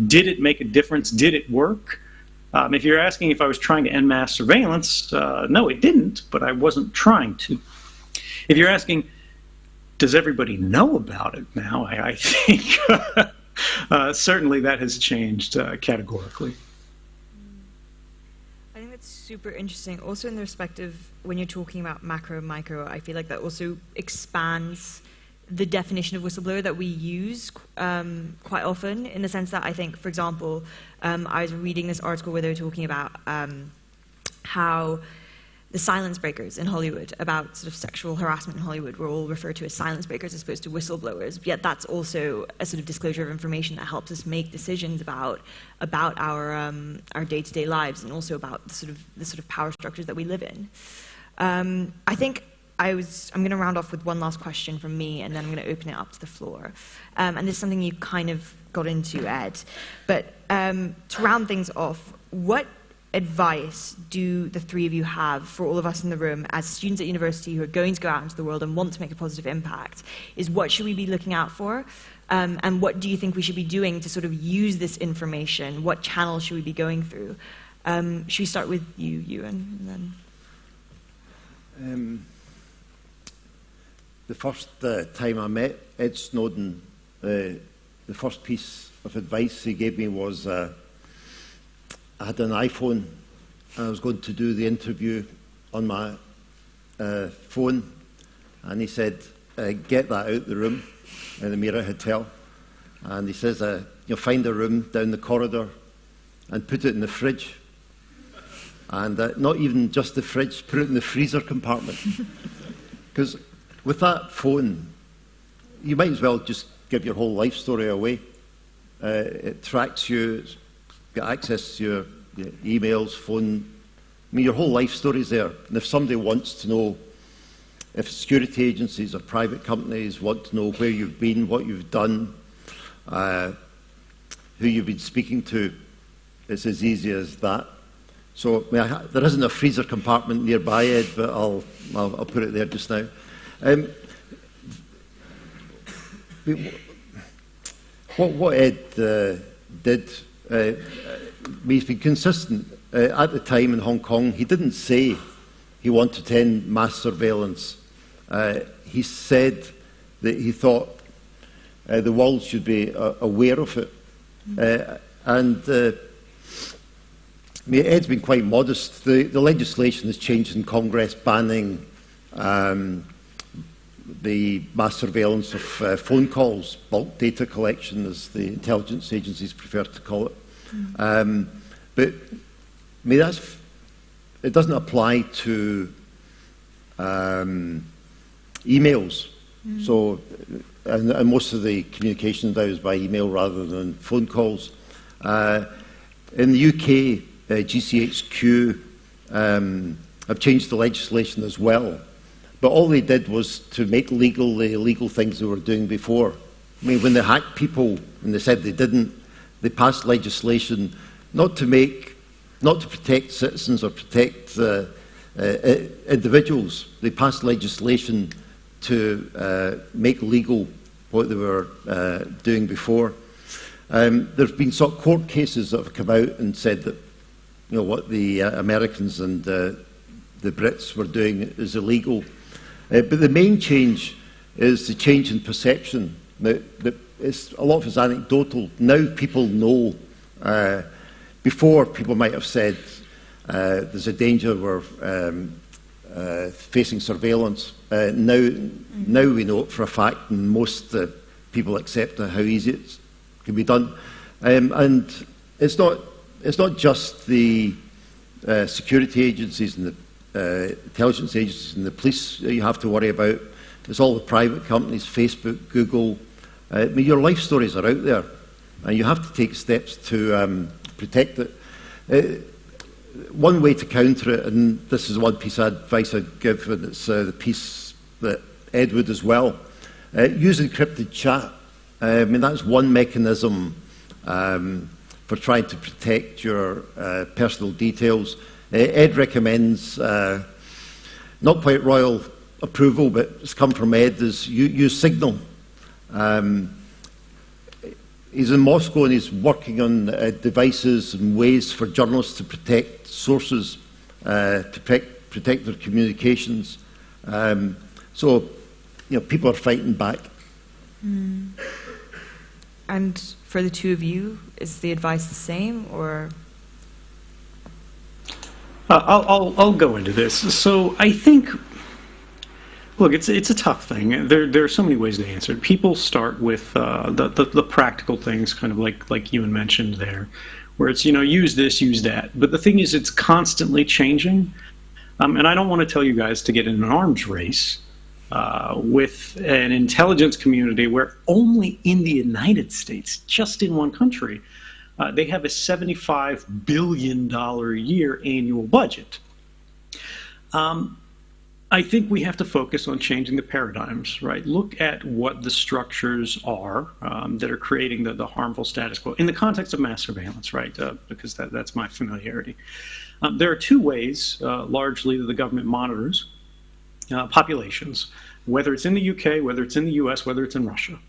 did it make a difference? Did it work? If you're asking if I was trying to end mass surveillance, no, it didn't, but I wasn't trying to. If you're asking, does everybody know about it now? I think certainly that has changed categorically. I think that's super interesting. Also in the respect of when you're talking about macro and micro, I feel like that also expands the definition of whistleblower that we use quite often, in the sense that I think, for example, I was reading this article where they were talking about how the silence breakers in Hollywood, about sort of sexual harassment in Hollywood, were all referred to as silence breakers as opposed to whistleblowers. Yet that's also a sort of disclosure of information that helps us make decisions about our day-to-day lives, and also about the sort of power structures that we live in. I think I'm going to round off with one last question from me, and then I'm going to open it up to the floor. And this is something you kind of got into, Ed. But to round things off, what advice do the three of you have for all of us in the room as students at university who are going to go out into the world and want to make a positive impact? Is what should we be looking out for? And what do you think we should be doing to sort of use this information? What channels should we be going through? Should we start with you, Ewan, and then... The first time I met Ed Snowden, the first piece of advice he gave me was I had an iPhone and I was going to do the interview on my phone, and he said, get that out the room in the Mira Hotel, and he says, you'll find a room down the corridor and put it in the fridge, and not even just the fridge, put it in the freezer compartment, because with that phone, you might as well just give your whole life story away. It tracks you, it's got access to your emails, phone. I mean, your whole life story's there. And if somebody wants to know, if security agencies or private companies want to know where you've been, what you've done, who you've been speaking to, it's as easy as that. So I mean, there isn't a freezer compartment nearby, Ed, but I'll put it there just now. What Ed did, he's been consistent. At the time in Hong Kong, he didn't say he wanted to end mass surveillance. He said that he thought the world should be aware of it. I mean, Ed's been quite modest. The legislation has changed in Congress, banning the mass surveillance of phone calls, bulk data collection, as the intelligence agencies prefer to call it. But I mean, it doesn't apply to emails. So, and most of the communication now is by email rather than phone calls. In the UK, GCHQ have changed the legislation as well. But all they did was to make legal the illegal things they were doing before. I mean, when they hacked people, and they said they didn't, they passed legislation not to protect citizens or protect individuals. They passed legislation to make legal what they were doing before. There's been sort of court cases that have come out and said that what the Americans and the Brits were doing is illegal. But the main change is the change in perception. A lot of it's anecdotal. Now people know. Before, people might have said there's a danger we're facing surveillance. Now we know it for a fact, and most people accept how easy it can be done. And it's not just the security agencies and the intelligence agencies and the police you have to worry about. It's all the private companies, Facebook, Google. I mean, your life stories are out there, and you have to take steps to protect it. One way to counter it, and this is one piece of advice I'd give, and it's the piece that Ed would as well, use encrypted chat. I mean, that's one mechanism for trying to protect your personal details. Ed recommends, not quite royal approval, but it's come from Ed, is use Signal. He's in Moscow and he's working on devices and ways for journalists to protect sources, protect their communications. So, people are fighting back. And for the two of you, is the advice the same, or? I'll go into this. So I think, look, it's a tough thing. There are so many ways to answer it. People start with the practical things, kind of like Ewan mentioned there, where it's use this, use that. But the thing is, it's constantly changing, and I don't want to tell you guys to get in an arms race with an intelligence community where only in the United States, just in one country, they have a $75 billion a year annual budget. I think we have to focus on changing the paradigms, right? Look at what the structures are that are creating the harmful status quo in the context of mass surveillance, right? Because that's my familiarity. There are two ways, largely, that the government monitors populations, whether it's in the UK, whether it's in the US, whether it's in Russia.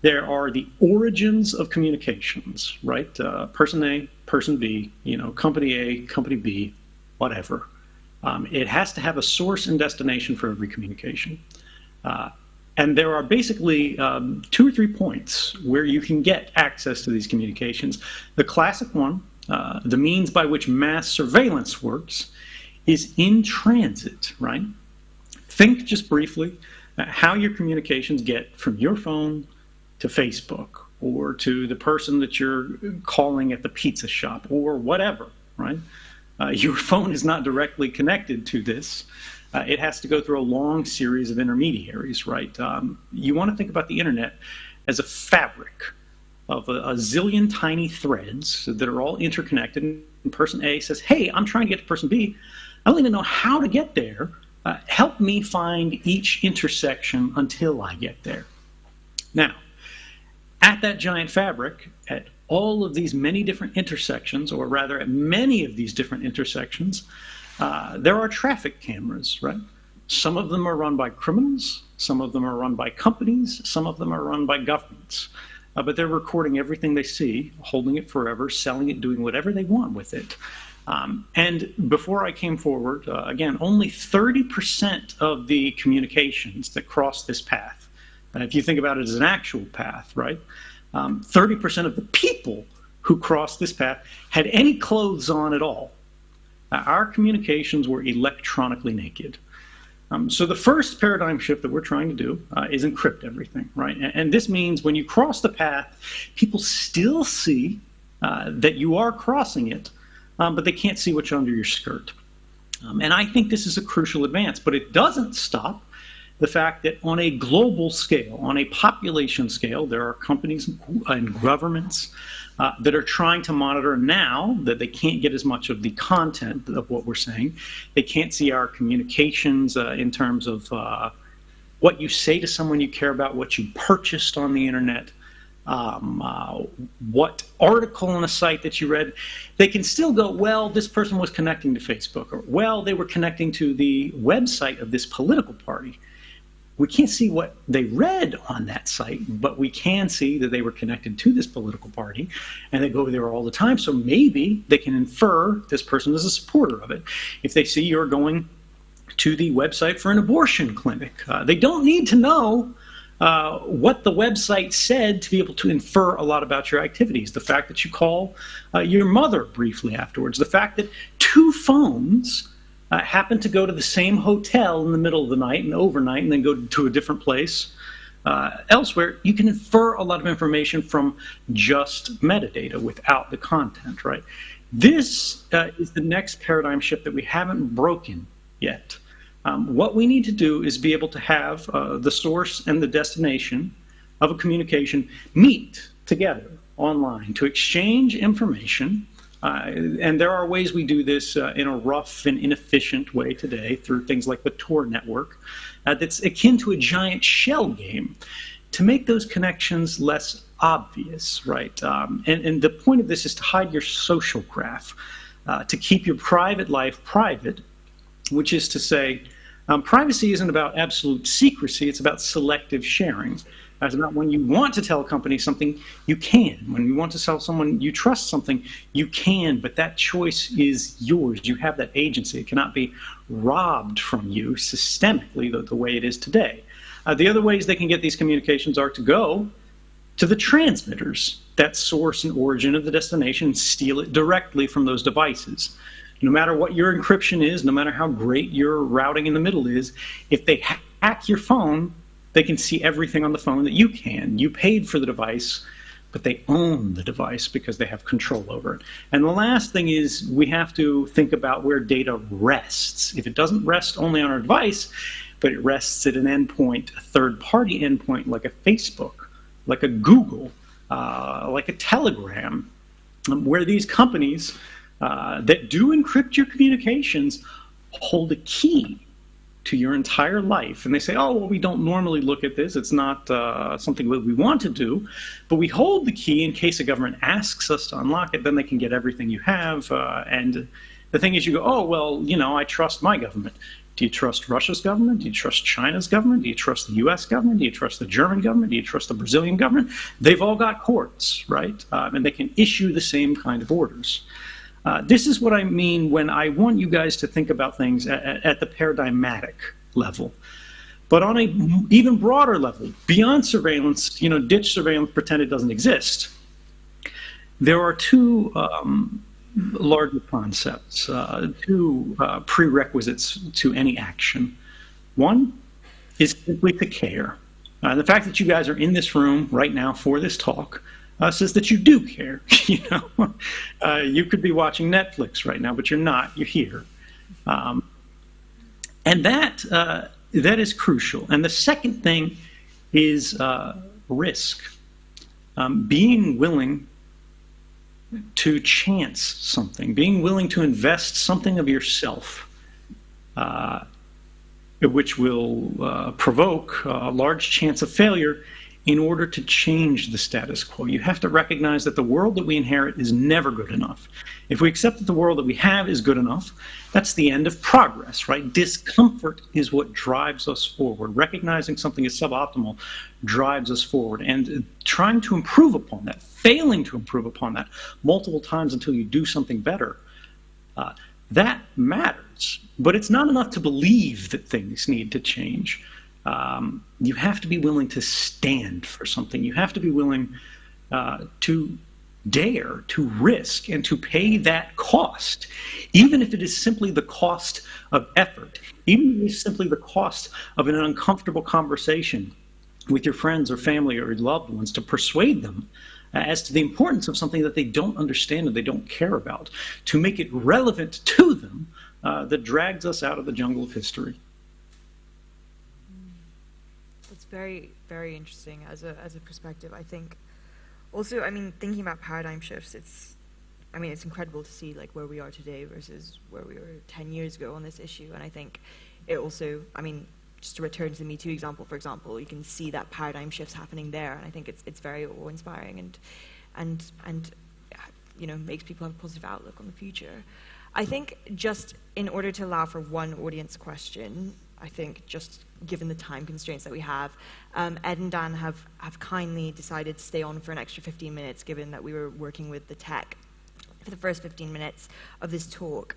There are the origins of communications, right? Person A, person B, company A, company B, whatever. It has to have a source and destination for every communication. And there are basically 2 or 3 points where you can get access to these communications. The classic one, the means by which mass surveillance works, is in transit, right? Think just briefly how your communications get from your phone to Facebook, or to the person that you're calling at the pizza shop, or whatever, right? Your phone is not directly connected to this. It has to go through a long series of intermediaries, right? You want to think about the internet as a fabric of a zillion tiny threads that are all interconnected. And person A says, hey, I'm trying to get to person B. I don't even know how to get there. Help me find each intersection until I get there. Now, at that giant fabric, at all of these many different intersections, or rather at many of these different intersections, there are traffic cameras, right? Some of them are run by criminals, some of them are run by companies, some of them are run by governments. But they're recording everything they see, holding it forever, selling it, doing whatever they want with it. And before I came forward, again, only 30% of the communications that cross this path, if you think about it as an actual path, right? 30% of the people who crossed this path had any clothes on at all. Our communications were electronically naked. So the first paradigm shift that we're trying to do is encrypt everything, right? And this means when you cross the path, people still see that you are crossing it, but they can't see what's under your skirt. And I think this is a crucial advance, but it doesn't stop the fact that on a global scale, on a population scale, there are companies and governments that are trying to monitor now that they can't get as much of the content of what we're saying. They can't see our communications in terms of what you say to someone you care about, what you purchased on the internet, what article on a site that you read. They can still go, well, this person was connecting to Facebook, or, well, they were connecting to the website of this political party. We can't see what they read on that site, but we can see that they were connected to this political party and they go there all the time. So maybe they can infer this person is a supporter of it. If they see you're going to the website for an abortion clinic, they don't need to know what the website said to be able to infer a lot about your activities. The fact that you call your mother briefly afterwards, the fact that two phones happen to go to the same hotel in the middle of the night and overnight and then go to a different place elsewhere, you can infer a lot of information from just metadata without the content, right? This is the next paradigm shift that we haven't broken yet. What we need to do is be able to have the source and the destination of a communication meet together online to exchange information. And there are ways we do this in a rough and inefficient way today through things like the Tor network that's akin to a giant shell game to make those connections less obvious, right? And the point of this is to hide your social graph, to keep your private life private, which is to say, privacy isn't about absolute secrecy, it's about selective sharing. It's about when you want to tell a company something, you can. When you want to tell someone you trust something, you can, but that choice is yours. You have that agency. It cannot be robbed from you systemically the way it is today. The other ways they can get these communications are to go to the transmitters, that source and origin of the destination, and steal it directly from those devices. No matter what your encryption is, no matter how great your routing in the middle is, if they hack your phone, they can see everything on the phone that you can. You paid for the device, but they own the device because they have control over it. And the last thing is we have to think about where data rests. If it doesn't rest only on our device, but it rests at an endpoint, a third-party endpoint like a Facebook, like a Google, like a Telegram, where these companies that do encrypt your communications hold a key to your entire life. And they say, oh, well, we don't normally look at this. It's not something that we want to do, but we hold the key in case a government asks us to unlock it, then they can get everything you have. And the thing is, you go, oh, well, you know, I trust my government. Do you trust Russia's government? Do you trust China's government? Do you trust the US government? Do you trust the German government? Do you trust the Brazilian government? They've all got courts, right? And they can issue the same kind of orders. This is what I mean when I want you guys to think about things at the paradigmatic level. But on an even broader level, beyond surveillance, you know, ditch surveillance, pretend it doesn't exist. There are two larger concepts, two prerequisites to any action. One is simply to care. The fact that you guys are in this room right now for this talk says that you do care. You know, you could be watching Netflix right now, but you're not. You're here, and that is crucial. And the second thing is risk. Being willing to chance something, being willing to invest something of yourself, which will provoke a large chance of failure in order to change the status quo. You have to recognize that the world that we inherit is never good enough. If we accept that the world that we have is good enough, that's the end of progress, right? Discomfort is what drives us forward. Recognizing something is suboptimal drives us forward. And trying to improve upon that, failing to improve upon that multiple times until you do something better, that matters. But it's not enough to believe that things need to change. You have to be willing to stand for something. You have to be willing to dare, to risk, and to pay that cost, even if it is simply the cost of effort, even if it is simply the cost of an uncomfortable conversation with your friends or family or your loved ones, to persuade them as to the importance of something that they don't understand and they don't care about, to make it relevant to them, that drags us out of the jungle of history. It's very, very interesting as a perspective. I think also, I mean, thinking about paradigm shifts, it's incredible to see like where we are today versus where we were 10 years ago on this issue. And I think it also, I mean, just to return to the Me Too example, for example, you can see that paradigm shifts happening there. And I think it's very awe-inspiring and you know, makes people have a positive outlook on the future. I think just in order to allow for one audience question, I think, just given the time constraints that we have. Ed and Dan have kindly decided to stay on for an extra 15 minutes, given that we were working with the tech for the first 15 minutes of this talk.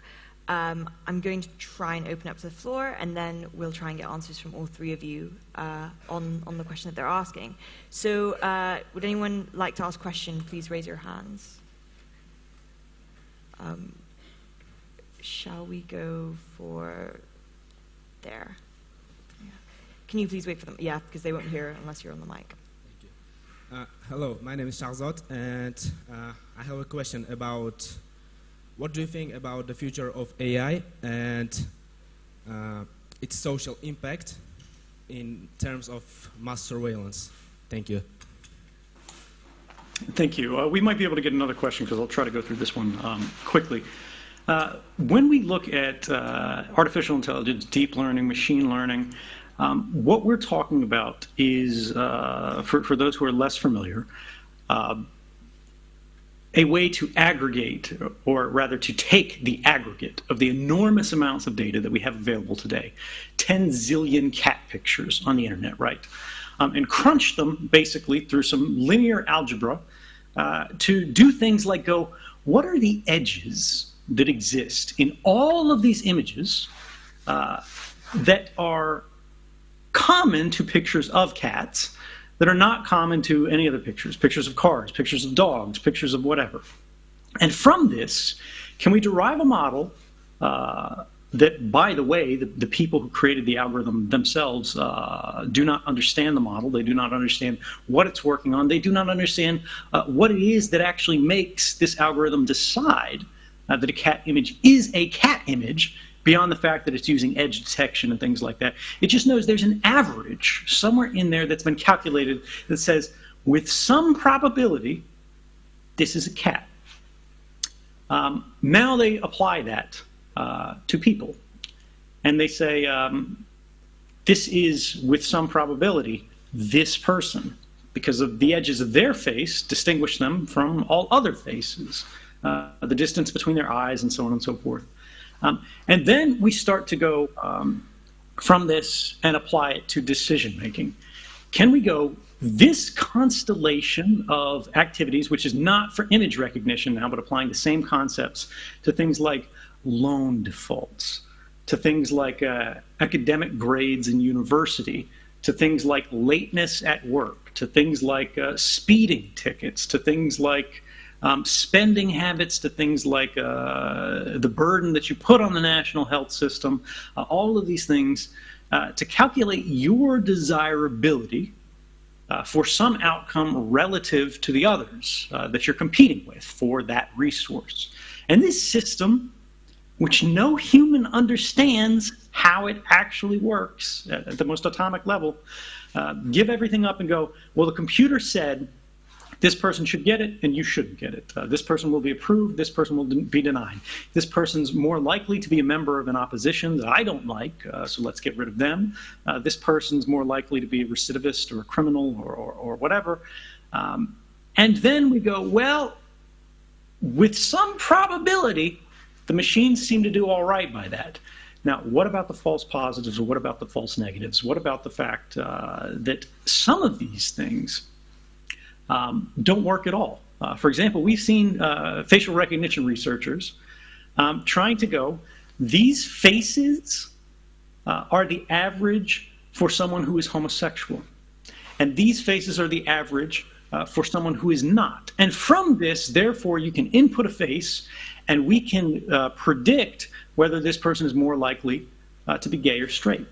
I'm going to try and open up to the floor, and then we'll try and get answers from all three of you on the question that they're asking. So would anyone like to ask a question? Please raise your hands. Shall we go for there? Yeah. Can you please wait for them? Yeah, because they won't hear unless you're on the mic. Hello, my name is Shahzad, and I have a question about what do you think about the future of AI and its social impact in terms of mass surveillance? Thank you. Thank you. We might be able to get another question because I'll try to go through this one quickly. When we look at artificial intelligence, deep learning, machine learning, what we're talking about is, for those who are less familiar, a way to aggregate, or rather to take the aggregate of the enormous amounts of data that we have available today, 10 zillion cat pictures on the internet, right? And crunch them basically through some linear algebra to do things like go, what are the edges that exist in all of these images that are common to pictures of cats that are not common to any other pictures, pictures of cars, pictures of dogs, pictures of whatever. And from this, can we derive a model that, by the way, the people who created the algorithm themselves do not understand the model, they do not understand what it's working on, they do not understand what it is that actually makes this algorithm decide that a cat image is a cat image, beyond the fact that it's using edge detection and things like that. It just knows there's an average somewhere in there that's been calculated that says, with some probability, this is a cat. Now they apply that to people. And they say, this is, with some probability, this person, because of the edges of their face distinguish them from all other faces, the distance between their eyes and so on and so forth. And then we start to go from this and apply it to decision making. Can we go, this constellation of activities, which is not for image recognition now, but applying the same concepts to things like loan defaults, to things like academic grades in university, to things like lateness at work, to things like speeding tickets, to things like spending habits, to things like the burden that you put on the national health system, all of these things to calculate your desirability for some outcome relative to the others that you're competing with for that resource. And this system, which no human understands how it actually works at the most atomic level, give everything up and go, well, the computer said this person should get it, and you shouldn't get it. This person will be approved, this person will be denied. This person's more likely to be a member of an opposition that I don't like, so let's get rid of them. This person's more likely to be a recidivist or a criminal or whatever. And then we go, well, with some probability, the machines seem to do all right by that. Now, what about the false positives, or what about the false negatives? What about the fact that some of these things don't work at all? For example, we've seen facial recognition researchers trying to go, these faces are the average for someone who is homosexual. And these faces are the average for someone who is not. And from this, therefore, you can input a face, and we can predict whether this person is more likely to be gay or straight.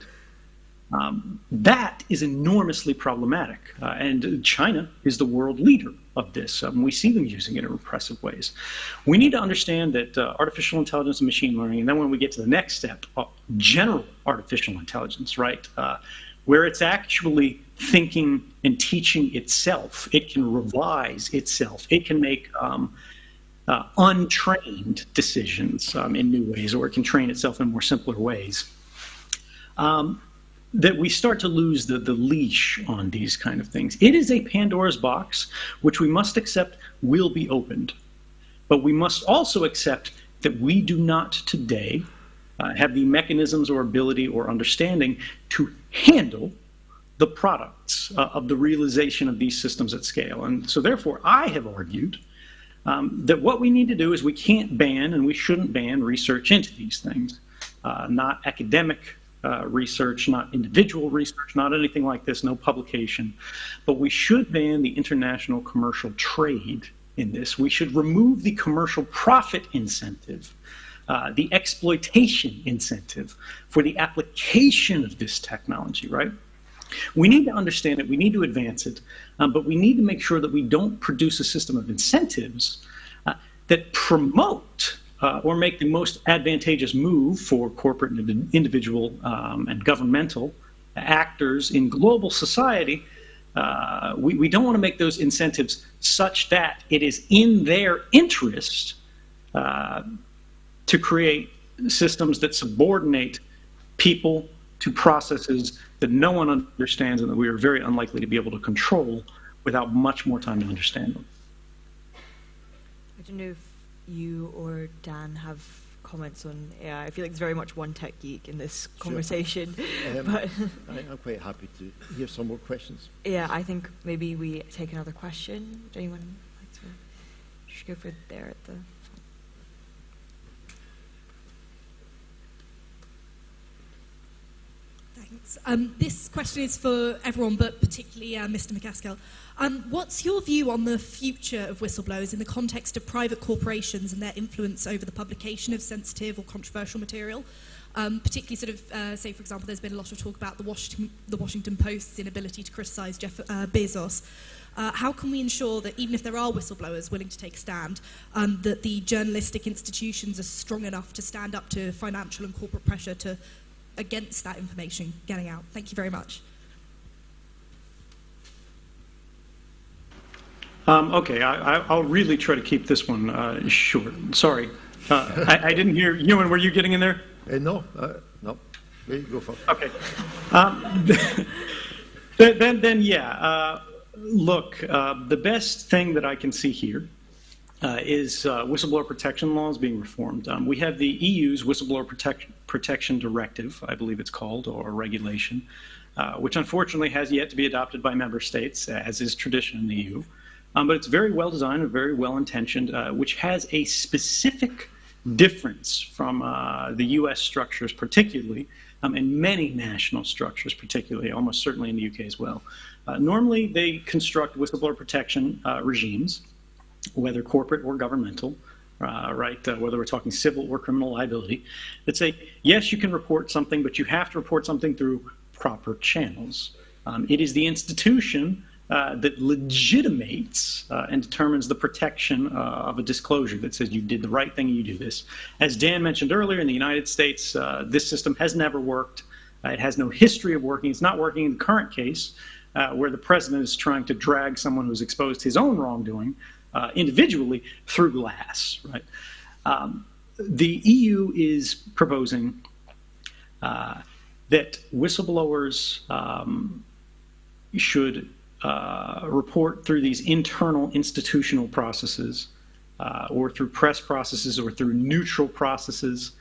That is enormously problematic, and China is the world leader of this. We see them using it in repressive ways. We need to understand that artificial intelligence and machine learning, and then when we get to the next step, general artificial intelligence, right, where it's actually thinking and teaching itself, it can revise itself, it can make untrained decisions in new ways, or it can train itself in more simpler ways. That we start to lose the leash on these kind of things. It is a Pandora's box, which we must accept will be opened. But we must also accept that we do not today have the mechanisms or ability or understanding to handle the products of the realization of these systems at scale. And so therefore, I have argued that what we need to do is we can't ban and we shouldn't ban research into these things, not academic research, not individual research, not anything like this, no publication. But we should ban the international commercial trade in this. We should remove the commercial profit incentive, the exploitation incentive for the application of this technology, right? We need to understand it, we need to advance it, but we need to make sure that we don't produce a system of incentives that promote or make the most advantageous move for corporate and individual and governmental actors in global society. We don't want to make those incentives such that it is in their interest to create systems that subordinate people to processes that no one understands and that we are very unlikely to be able to control without much more time to understand them. I don't know if you or Dan have comments on AI. I feel like there's very much one tech geek in this conversation. But I'm quite happy to hear some more questions. yeah, I think maybe we take another question. Would anyone like to just go for there at the... Thanks. This question is for everyone, but particularly Mr. McCaskill. What's your view on the future of whistleblowers in the context of private corporations and their influence over the publication of sensitive or controversial material? Particularly sort of, say, for example, there's been a lot of talk about the Washington Post's inability to criticize Jeff Bezos. How can we ensure that even if there are whistleblowers willing to take a stand, that the journalistic institutions are strong enough to stand up to financial and corporate pressure against that information getting out? Thank you very much. Okay, I'll really try to keep this one short. Sorry, I didn't hear. Ewan, were you getting in there? No. Wait, go for it. Okay. Then yeah. Look, the best thing that I can see here is whistleblower protection laws being reformed. We have the EU's Whistleblower Protection Directive, I believe it's called, or regulation, which unfortunately has yet to be adopted by member states, as is tradition in the EU. But it's very well designed and very well intentioned, which has a specific difference from the US structures particularly, and many national structures particularly, almost certainly in the UK as well. Normally they construct whistleblower protection regimes, whether corporate or governmental, whether we're talking civil or criminal liability, that say, yes, you can report something, but you have to report something through proper channels. It is the institution that legitimates and determines the protection of a disclosure that says you did the right thing and you do this. As Dan mentioned earlier, in the United States, this system has never worked. It has no history of working. It's not working in the current case where the president is trying to drag someone who's exposed his own wrongdoing individually through glass. Right? The EU is proposing that whistleblowers should report through these internal institutional processes or through press processes or through neutral processes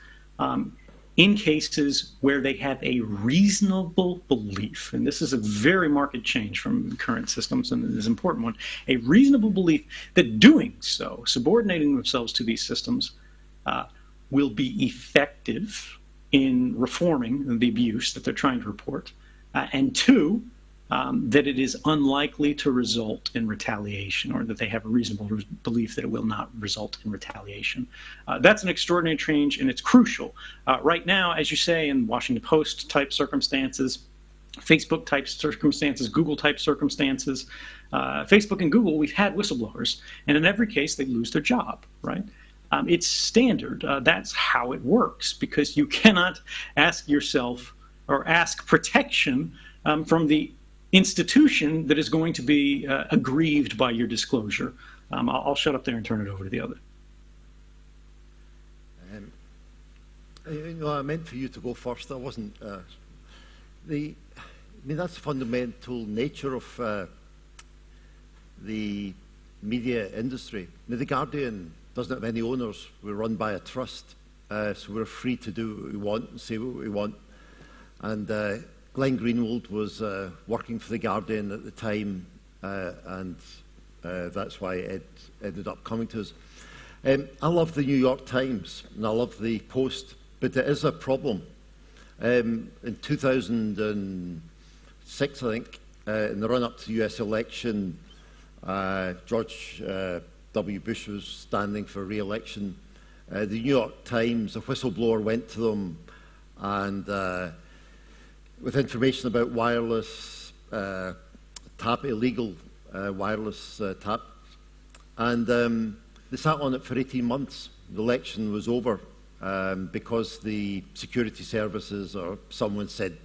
in cases where they have a reasonable belief, and this is a very marked change from current systems and it is an important one, a reasonable belief that doing so, subordinating themselves to these systems, will be effective in reforming the abuse that they're trying to report, and two, that it is unlikely to result in retaliation, or that they have a reasonable belief that it will not result in retaliation. That's an extraordinary change, and it's crucial. Right now, as you say, in Washington Post type circumstances, Facebook type circumstances, Google type circumstances, Facebook and Google, we've had whistleblowers, and in every case they lose their job, right? It's standard. That's how it works, because you cannot ask yourself or ask protection from the institution that is going to be aggrieved by your disclosure. I'll shut up there and turn it over to the other. I meant for you to go first. I wasn't. I mean, that's the fundamental nature of the media industry. Now, The Guardian doesn't have any owners. We're run by a trust. so we're free to do what we want and say what we want. And Glenn Greenwald was working for The Guardian at the time, and that's why Ed ended up coming to us. I love the New York Times, and I love the Post, but it is a problem. In 2006, I think, in the run-up to the US election, George W. Bush was standing for re-election. The New York Times, a whistleblower went to them and with information about wireless illegal wireless tap, and they sat on it for 18 months. The election was over because the security services or someone said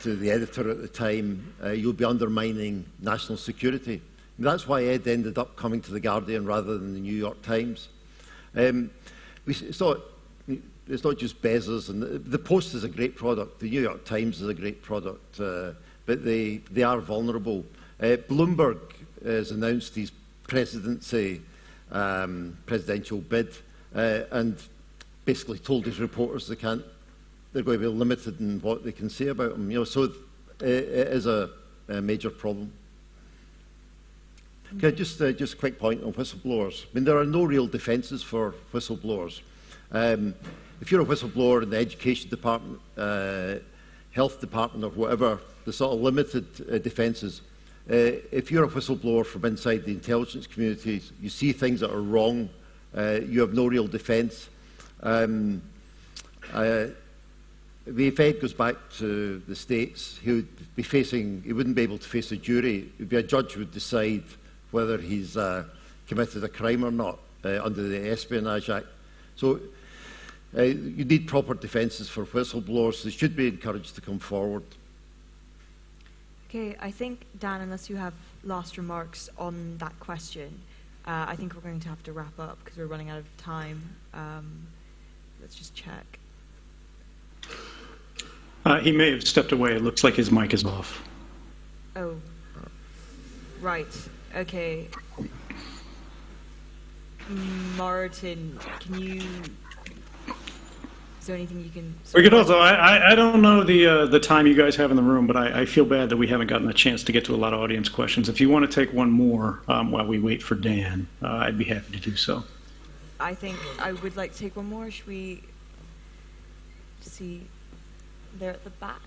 to the editor at the time, you'll be undermining national security. And that's why Ed ended up coming to The Guardian rather than the New York Times. It's not just Bezos, and the Post is a great product, the New York Times is a great product, but they are vulnerable. Bloomberg has announced his presidential bid, and basically told his reporters they're going to be limited in what they can say about him. So it is a major problem. Okay, just a quick point on whistleblowers. I mean, there are no real defences for whistleblowers. If you're a whistleblower in the education department, health department, or whatever, there's sort of limited defences. If you're a whistleblower from inside the intelligence community, you see things that are wrong, you have no real defence. If Ed goes back to the States, he wouldn't be able to face a jury. It would be a judge who would decide whether he's committed a crime or not under the Espionage Act. So you need proper defences for whistleblowers. They should be encouraged to come forward. Okay, I think, Dan, unless you have last remarks on that question, I think we're going to have to wrap up because we're running out of time. Let's just check. He may have stepped away. It looks like his mic is off. Oh, right. Okay. Martin, is there anything you can... We could also, I don't know the time you guys have in the room, but I feel bad that we haven't gotten a chance to get to a lot of audience questions. If you want to take one more while we wait for Dan, I'd be happy to do so. I think I would like to take one more. Should we see there at the back?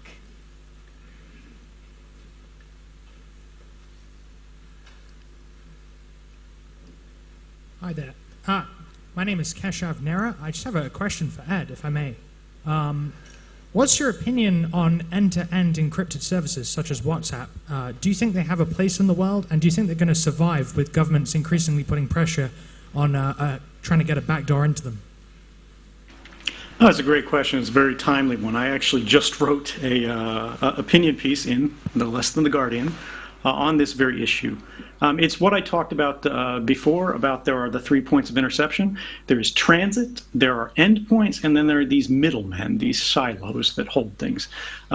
Hi there. My name is Keshav Nera. I just have a question for Ed, if I may. What's your opinion on end-to-end encrypted services such as WhatsApp? Do you think they have a place in the world, and do you think they're going to survive with governments increasingly putting pressure on trying to get a backdoor into them? Oh, that's a great question. It's a very timely one. I actually just wrote a opinion piece in no less than The Guardian on this very issue. It's what I talked about before, about there are the 3 points of interception. There is transit, there are endpoints, and then there are these middlemen, these silos that hold things.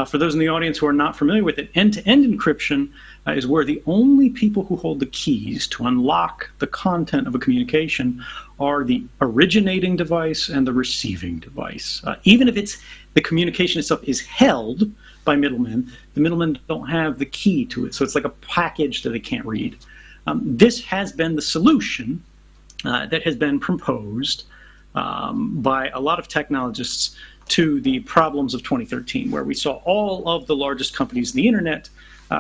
For those in the audience who are not familiar with it, end-to-end encryption is where the only people who hold the keys to unlock the content of a communication are the originating device and the receiving device. Even if the communication itself is held by middlemen, the middlemen don't have the key to it. So it's like a package that they can't read. This has been the solution that has been proposed by a lot of technologists to the problems of 2013, where we saw all of the largest companies in the internet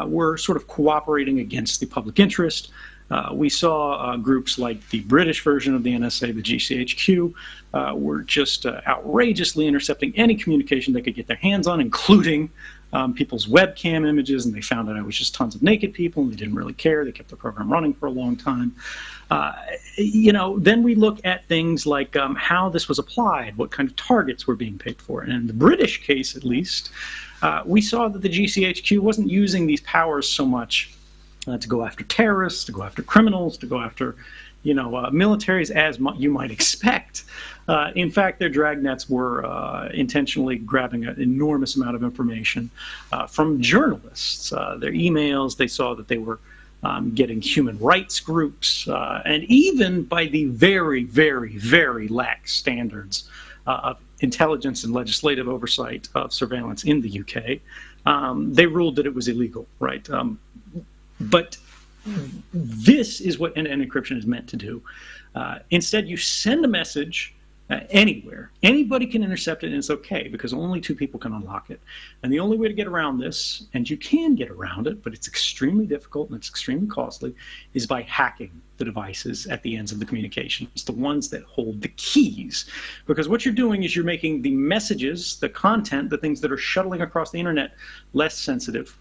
were sort of cooperating against the public interest. We saw groups like the British version of the NSA, the GCHQ, were just outrageously intercepting any communication they could get their hands on, including people's webcam images, and they found out it was just tons of naked people, and they didn't really care. They kept the program running for a long time. Then we look at things like how this was applied, what kind of targets were being paid for. And in the British case, at least, we saw that the GCHQ wasn't using these powers so much to go after terrorists, to go after criminals, to go after militaries, as you might expect. In fact, their dragnets were intentionally grabbing an enormous amount of information from journalists. Their emails, they saw that they were getting human rights groups, and even by the very, very, very lax standards of intelligence and legislative oversight of surveillance in the UK, they ruled that it was illegal, right? But this is what end-to-end encryption is meant to do. Instead, you send a message anywhere. Anybody can intercept it, and it's okay because only two people can unlock it. And the only way to get around this, and you can get around it, but it's extremely difficult and it's extremely costly, is by hacking the devices at the ends of the communications, the ones that hold the keys. Because what you're doing is you're making the messages, the content, the things that are shuttling across the internet less sensitive.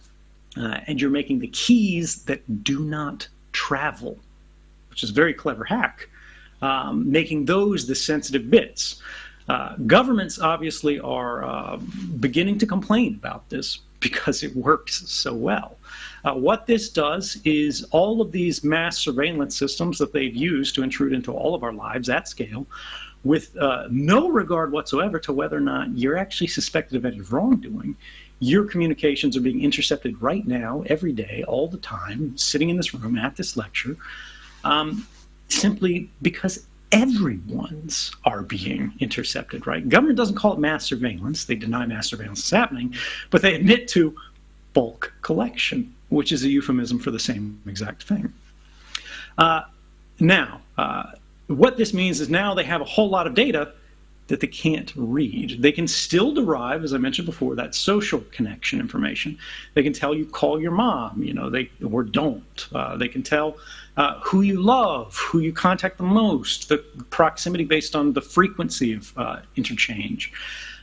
And you're making the keys that do not travel, which is a very clever hack. Making those the sensitive bits. Governments obviously are beginning to complain about this because it works so well. What this does is all of these mass surveillance systems that they've used to intrude into all of our lives at scale, with no regard whatsoever to whether or not you're actually suspected of any wrongdoing. Your communications are being intercepted right now, every day, all the time, sitting in this room at this lecture. Simply because everyone's are being intercepted, right? Government doesn't call it mass surveillance. They deny mass surveillance is happening, but they admit to bulk collection, which is a euphemism for the same exact thing. Now, what this means is now they have a whole lot of data that they can't read. They can still derive, as I mentioned before, that social connection information. They can tell you, call your mom, or don't. They can tell who you love, who you contact the most, the proximity based on the frequency of interchange.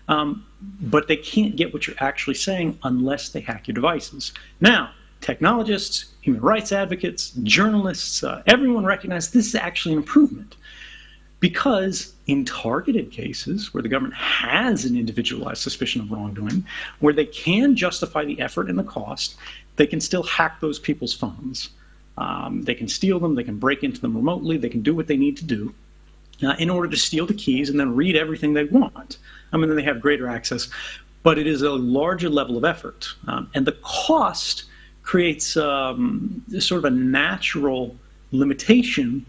But they can't get what you're actually saying unless they hack your devices. Now, technologists, human rights advocates, journalists, everyone recognizes this is actually an improvement. Because in targeted cases where the government has an individualized suspicion of wrongdoing, where they can justify the effort and the cost, they can still hack those people's phones. They can steal them, they can break into them remotely, they can do what they need to do in order to steal the keys and then read everything they want. Then they have greater access, but it is a larger level of effort. And the cost creates sort of a natural limitation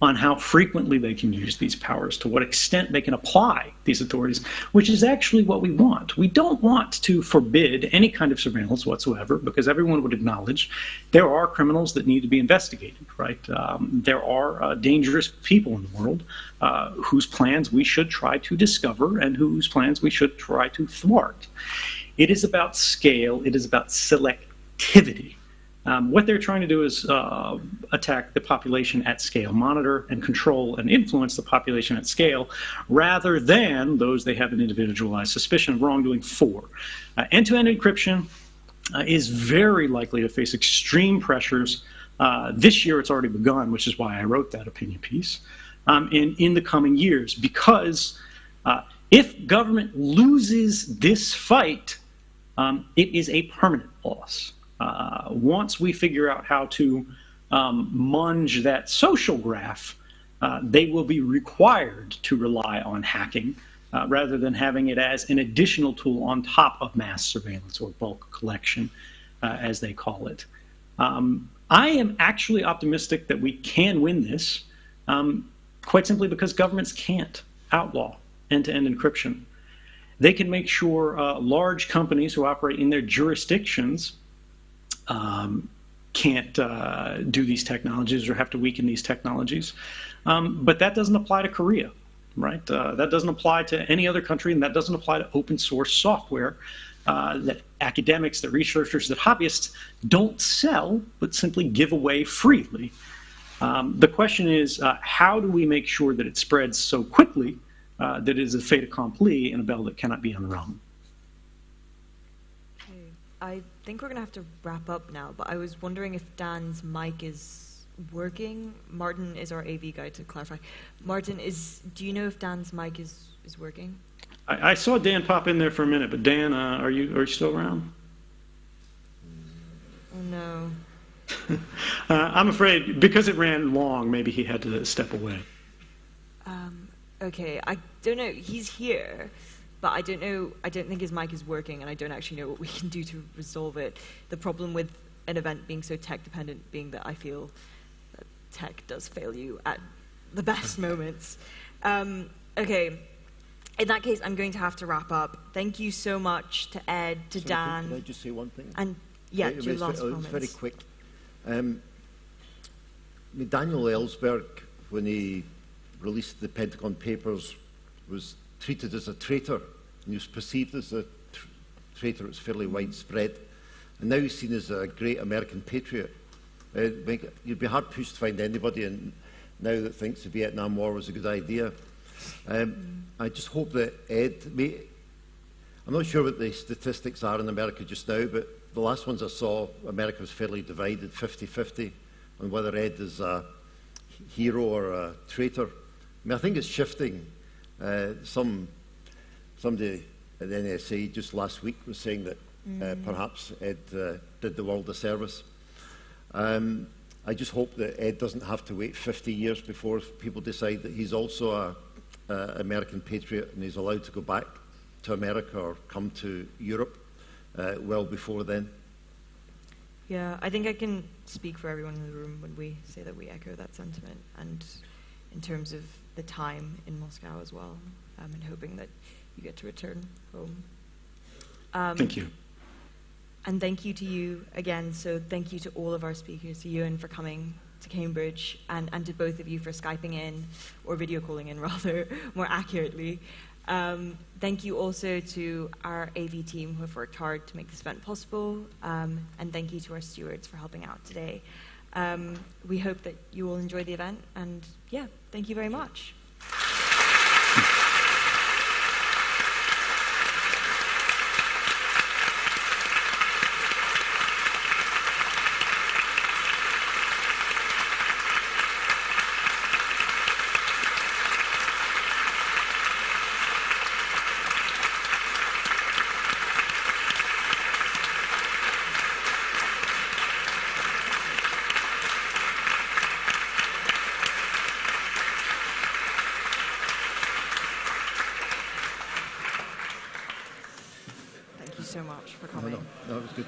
on how frequently they can use these powers, to what extent they can apply these authorities, which is actually what we want. We don't want to forbid any kind of surveillance whatsoever, because everyone would acknowledge there are criminals that need to be investigated, right? There are dangerous people in the world whose plans we should try to discover and whose plans we should try to thwart. It is about scale, it is about selectivity. What they're trying to do is attack the population at scale, monitor and control and influence the population at scale, rather than those they have an individualized suspicion of wrongdoing for. End-to-end encryption is very likely to face extreme pressures. This year it's already begun, which is why I wrote that opinion piece, in the coming years, because if government loses this fight, it is a permanent loss. Once we figure out how to munge that social graph, they will be required to rely on hacking rather than having it as an additional tool on top of mass surveillance or bulk collection, as they call it. I am actually optimistic that we can win this, quite simply because governments can't outlaw end-to-end encryption. They can make sure large companies who operate in their jurisdictions can't do these technologies or have to weaken these technologies. But that doesn't apply to Korea, right? That doesn't apply to any other country, and that doesn't apply to open source software that academics, that researchers, that hobbyists don't sell, but simply give away freely. The question is, how do we make sure that it spreads so quickly that it is a fait accompli and a bell that cannot be unrung? I think we're going to have to wrap up now, but I was wondering if Dan's mic is working. Martin is our AV guy, to clarify. Martin, do you know if Dan's mic is working? I saw Dan pop in there for a minute, but Dan, are you still around? Oh, no. I'm afraid, because it ran long, maybe he had to step away. Okay, I don't know. He's here. But I don't think his mic is working, and I don't actually know what we can do to resolve it. The problem with an event being so tech-dependent being that I feel that tech does fail you at the best moments. Okay, In that case, I'm going to have to wrap up. Thank you so much to Ed, to Sorry, Dan, Can I just say one thing? and yeah, It your was last very comments. quick. Daniel Ellsberg, when he released the Pentagon Papers, was treated as a traitor, and he was perceived as a traitor. It's fairly widespread, and now he's seen as a great American patriot. You'd be hard pushed to find anybody now that thinks the Vietnam War was a good idea. I just hope that Ed I'm not sure what the statistics are in America just now, but the last ones I saw, America was fairly divided, 50-50, on whether Ed is a hero or a traitor. I think it's shifting. Somebody at the NSA just last week was saying that perhaps Ed did the world a service. I just hope that Ed doesn't have to wait 50 years before people decide that he's also a American patriot and he's allowed to go back to America or come to Europe well before then. Yeah, I think I can speak for everyone in the room when we say that we echo that sentiment, and in terms of the time in Moscow as well, and hoping that you get to return home. Thank you. And thank you to you again. So thank you to all of our speakers, to Ewan for coming to Cambridge, and to both of you for Skyping in, or video calling in rather, more accurately. Thank you also to our AV team who have worked hard to make this event possible, and thank you to our stewards for helping out today. We hope that you all enjoy the event, and yeah, thank you very much. Thank you so much for coming. No, that was good.